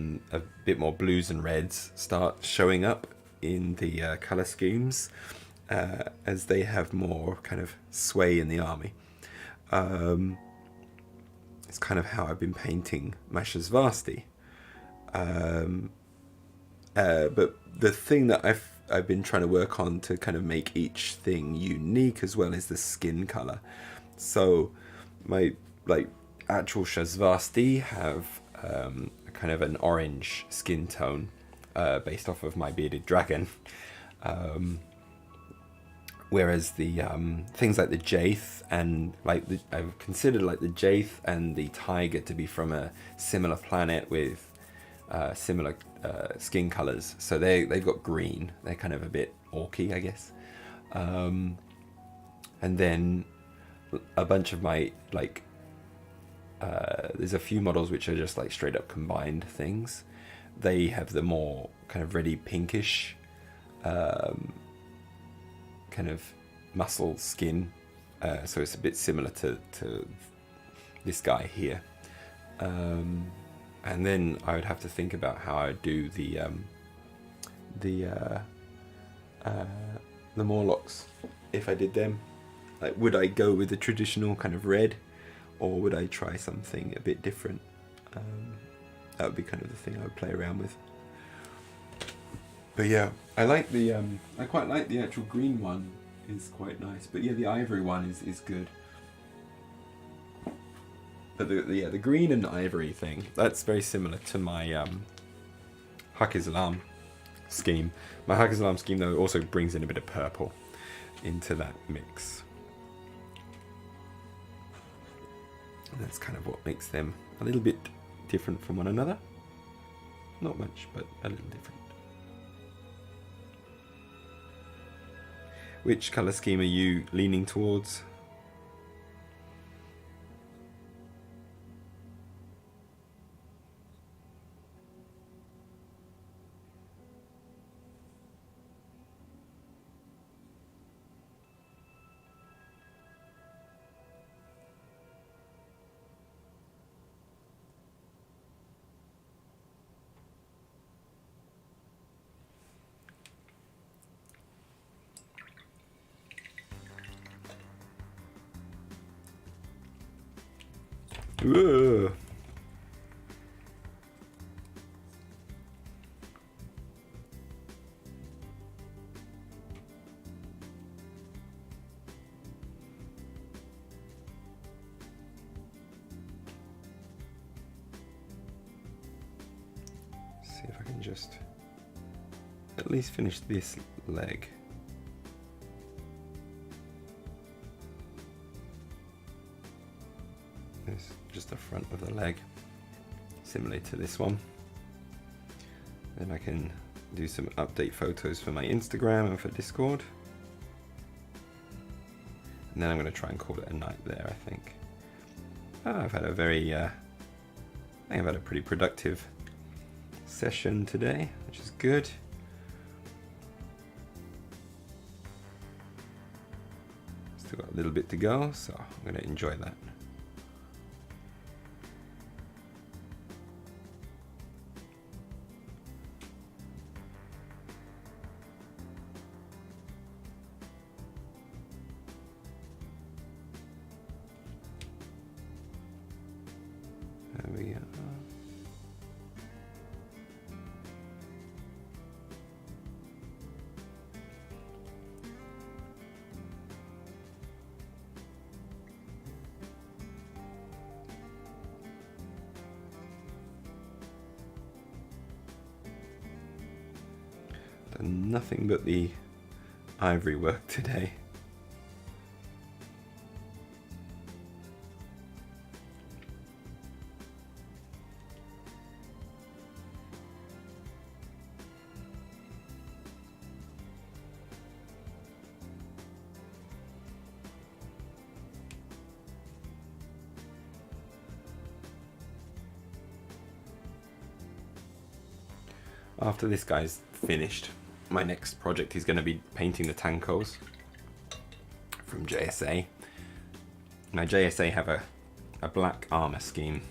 bit more blues and reds start showing up in the color schemes as they have more kind of sway in the army. It's kind of how I've been painting Masha's Vasti. But the thing that I've been trying to work on to kind of make each thing unique as well is the skin color. So my like actual Shazvasti have a kind of an orange skin tone based off of my bearded dragon. Whereas the things like the Jaith and like I've considered like the Jaith and the Tiger to be from a similar planet with similar skin colors. So they've got green. They're kind of a bit orky, I guess. And then a bunch of my like there's a few models which are just like straight up combined things. They have the more kind of reddy pinkish kind of muscle skin, so it's a bit similar to this guy here, and then I would have to think about how I would do the Morlocks if I did them. Like, would I go with the traditional kind of red, or would I try something a bit different? That would be kind of the thing I would play around with. But yeah, I like the I quite like the actual green one. Is quite nice. But yeah, the ivory one is good. But the green and ivory thing, that's very similar to my Hak-Islam scheme. My Hak-Islam scheme though also brings in a bit of purple into that mix. And that's kind of what makes them a little bit different from one another. Not much, but a little different. Which colour scheme are you leaning towards? Whoa. See if I can just at least finish this leg. This just the front of the leg, similarly to this one. Then I can do some update photos for my Instagram and for Discord. And then I'm going to try and call it a night there, I think. I've had a very, I think I've had a pretty productive session today, which is good. Still got a little bit to go, so I'm going to enjoy that. Done nothing but the ivory work today. After this guy's finished, my next project is going to be painting the Tankos from JSA. Now JSA have a black armor scheme.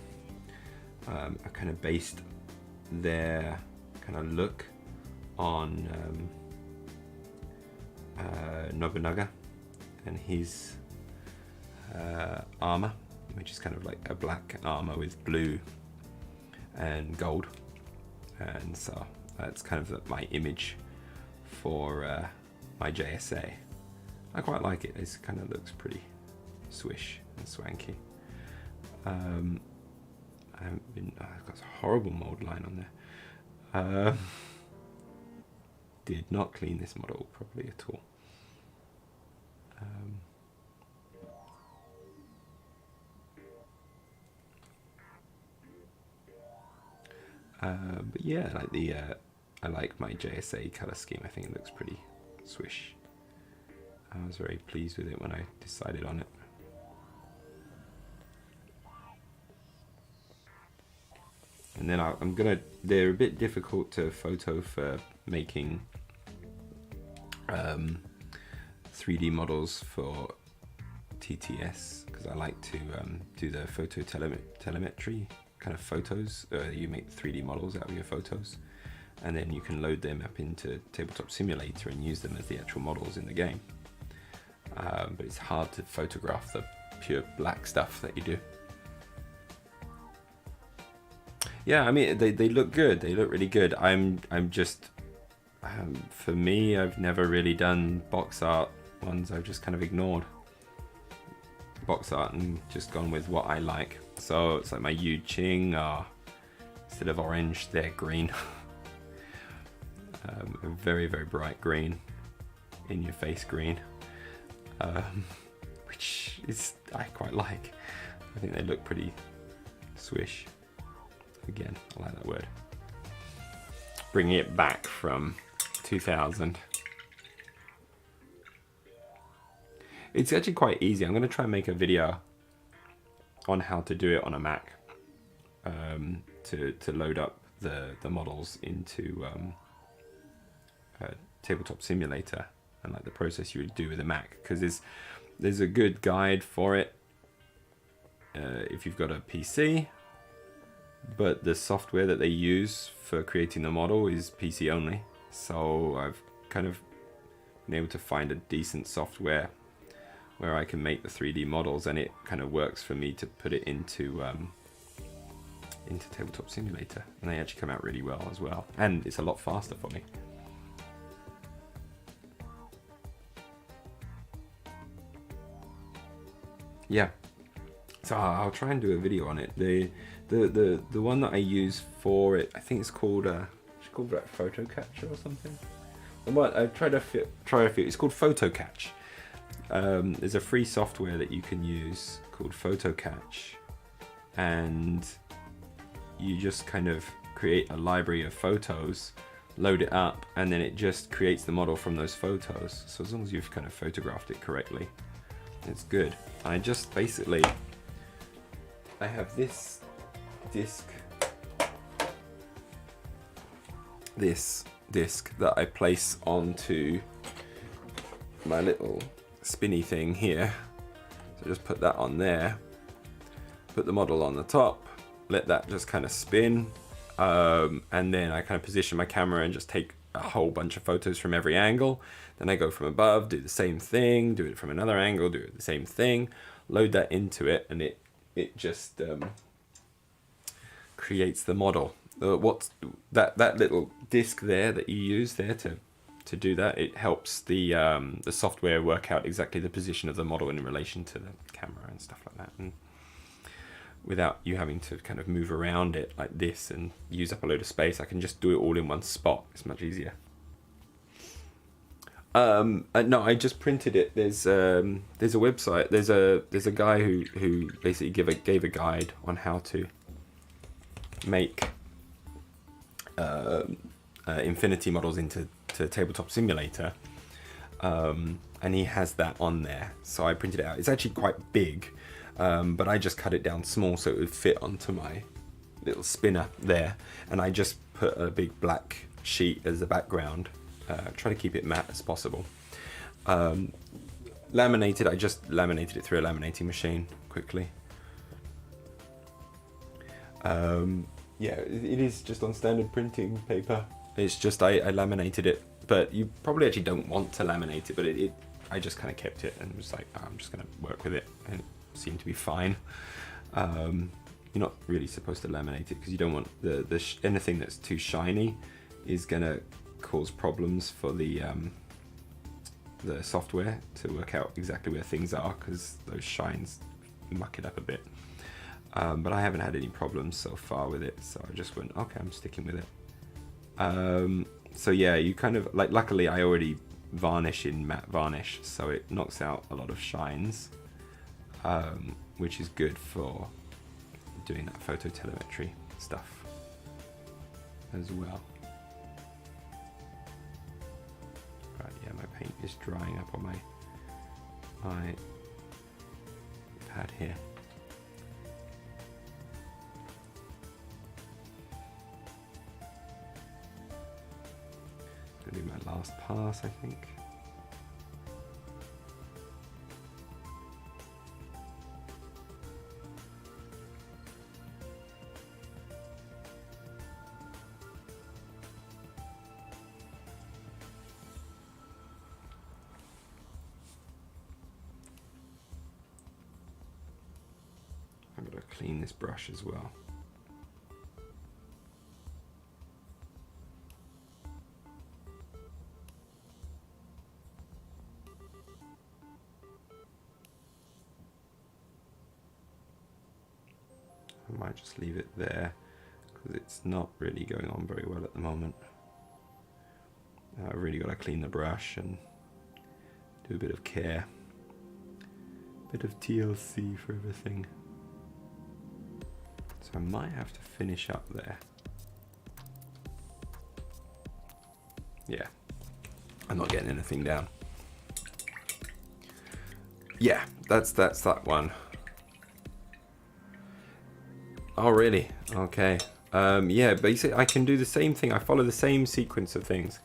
I kind of based their kind of look on Nobunaga and his armor, which is kind of like a black armor with blue and gold. And so that's kind of my image for my JSA. I quite like it. It kind of looks pretty swish and swanky. I've got a horrible mold line on there. Did not clean this model properly at all. But yeah, like I like my JSA color scheme. I think it looks pretty swish. I was very pleased with it when I decided on it. And then they're a bit difficult to photo for making 3D models for TTS, because I like to do the photo telemetry kind of photos. You make 3D models out of your photos, and then you can load them up into Tabletop Simulator and use them as the actual models in the game. But it's hard to photograph the pure black stuff that you do. Yeah, I mean, they look good. They look really good. I'm just, for me, I've never really done box art ones. I've just kind of ignored box art and just gone with what I like. So it's like my Yu Ching are, instead of orange, they're green. A very, very bright green, in your face green, which is, I quite like. I think they look pretty swish. Again, I like that word. Bringing it back from 2000. It's actually quite easy. I'm going to try and make a video on how to do it on a Mac, to load up the models into Tabletop Simulator, and like the process you would do with a Mac, because there's a good guide for it if you've got a PC. But the software that they use for creating the model is PC only. So I've kind of been able to find a decent software where I can make the 3D models, and it kind of works for me to put it into Tabletop Simulator, and they actually come out really well as well. And it's a lot faster for me. Yeah. So I'll try and do a video on it. The one that I use for it, I think it's called like Photo Catcher or something. And what I try a few. It's called Photo Catch. There's a free software that you can use called Photo Catch, and you just kind of create a library of photos, load it up, and then it just creates the model from those photos. So as long as you've kind of photographed it correctly, it's good. I just basically, I have this disc that I place onto my little spinny thing here. So just put that on there, put the model on the top, let that just kind of spin, and then I kind of position my camera and just take a whole bunch of photos from every angle. Then I go from above, do the same thing, do it from another angle, do it the same thing, load that into it, and it just creates the model. What's that little disc there that you use there to do that? It helps the software work out exactly the position of the model in relation to the camera and stuff like that, and without you having to kind of move around it like this and use up a load of space, I can just do it all in one spot. It's much easier. No, I just printed it. There's a website. There's a guy who basically gave a guide on how to make Infinity models into Tabletop Simulator, and he has that on there. So I printed it out. It's actually quite big, but I just cut it down small so it would fit onto my little spinner there, and I just put a big black sheet as a background. Try to keep it matte as possible. Laminated, I just laminated it through a laminating machine quickly. Yeah, it is just on standard printing paper. It's just I laminated it, but you probably actually don't want to laminate it, but I just kind of kept it and was like, oh, I'm just going to work with it, and it seemed to be fine. You're not really supposed to laminate it because you don't want anything that's too shiny is going to cause problems for the software to work out exactly where things are, because those shines muck it up a bit. But I haven't had any problems so far with it, so I just went, okay, I'm sticking with it. So yeah, you kind of like, luckily I already varnish in matte varnish, so it knocks out a lot of shines, which is good for doing that phototelemetry stuff as well. Right, yeah, my paint is drying up on my pad here. Gonna do my last pass, I think. I'm gonna clean this brush as well. I might just leave it there because it's not really going on very well at the moment. I've really got to clean the brush and do a bit of care, a bit of TLC for everything. So I might have to finish up there. Yeah, I'm not getting anything down. Yeah, that's that one. Oh really? Okay. Yeah, basically I can do the same thing. I follow the same sequence of things,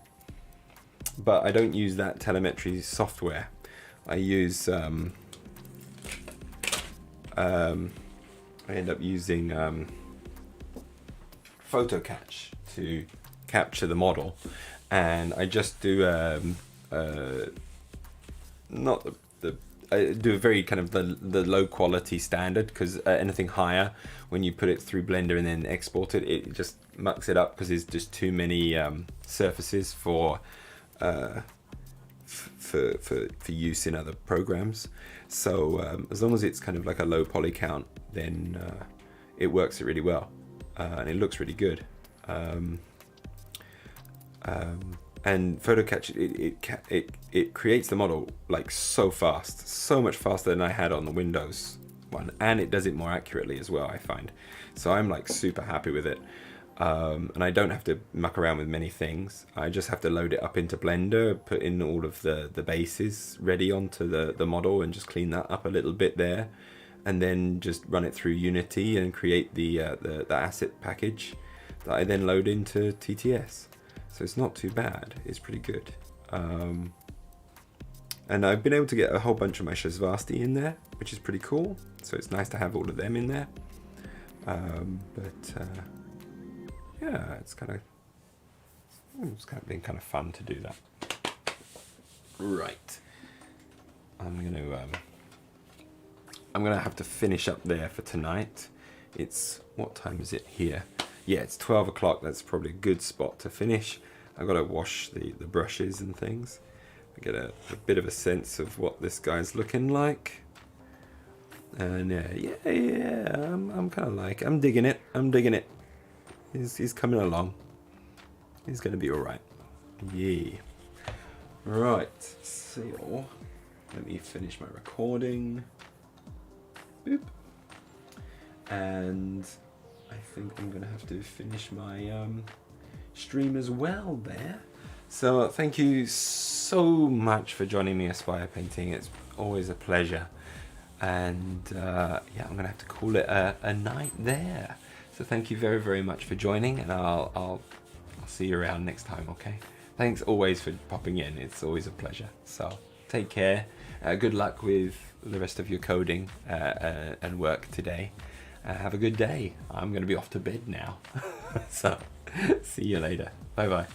but I don't use that telemetry software. I use I end up using PhotoCatch to capture the model, and I just do not I do a very kind of the low quality standard, because anything higher, when you put it through Blender and then export it, it just mucks it up because there's just too many surfaces for use in other programs. So as long as it's kind of like a low poly count, then it works really well, and it looks really good. And PhotoCatch, it creates the model like so fast, so much faster than I had on the Windows one, and it does it more accurately as well, I find. So I'm like super happy with it, and I don't have to muck around with many things. I just have to load it up into Blender, put in all of the bases ready onto the model, and just clean that up a little bit there, and then just run it through Unity and create the asset package that I then load into TTS. So it's not too bad, it's pretty good. And I've been able to get a whole bunch of my Shasvasti in there, which is pretty cool. So it's nice to have all of them in there. Yeah, it's kind of been kind of fun to do that. Right. I'm gonna have to finish up there for tonight. It's, what time is it here? Yeah, it's 12 o'clock. That's probably a good spot to finish. I've got to wash the brushes and things. I get a bit of a sense of what this guy's looking like. And I'm kind of like, I'm digging it. He's coming along. He's going to be all right. Yeah. Right, so let me finish my recording. Boop. And I think I'm gonna have to finish my stream as well there. So thank you so much for joining me at Aspire Painting. It's always a pleasure. And yeah, I'm gonna have to call it a night there. So thank you very, very much for joining, and I'll see you around next time, okay? Thanks always for popping in. It's always a pleasure. So take care. Good luck with the rest of your coding and work today. Have a good day. I'm going to be off to bed now. So see you later. Bye bye.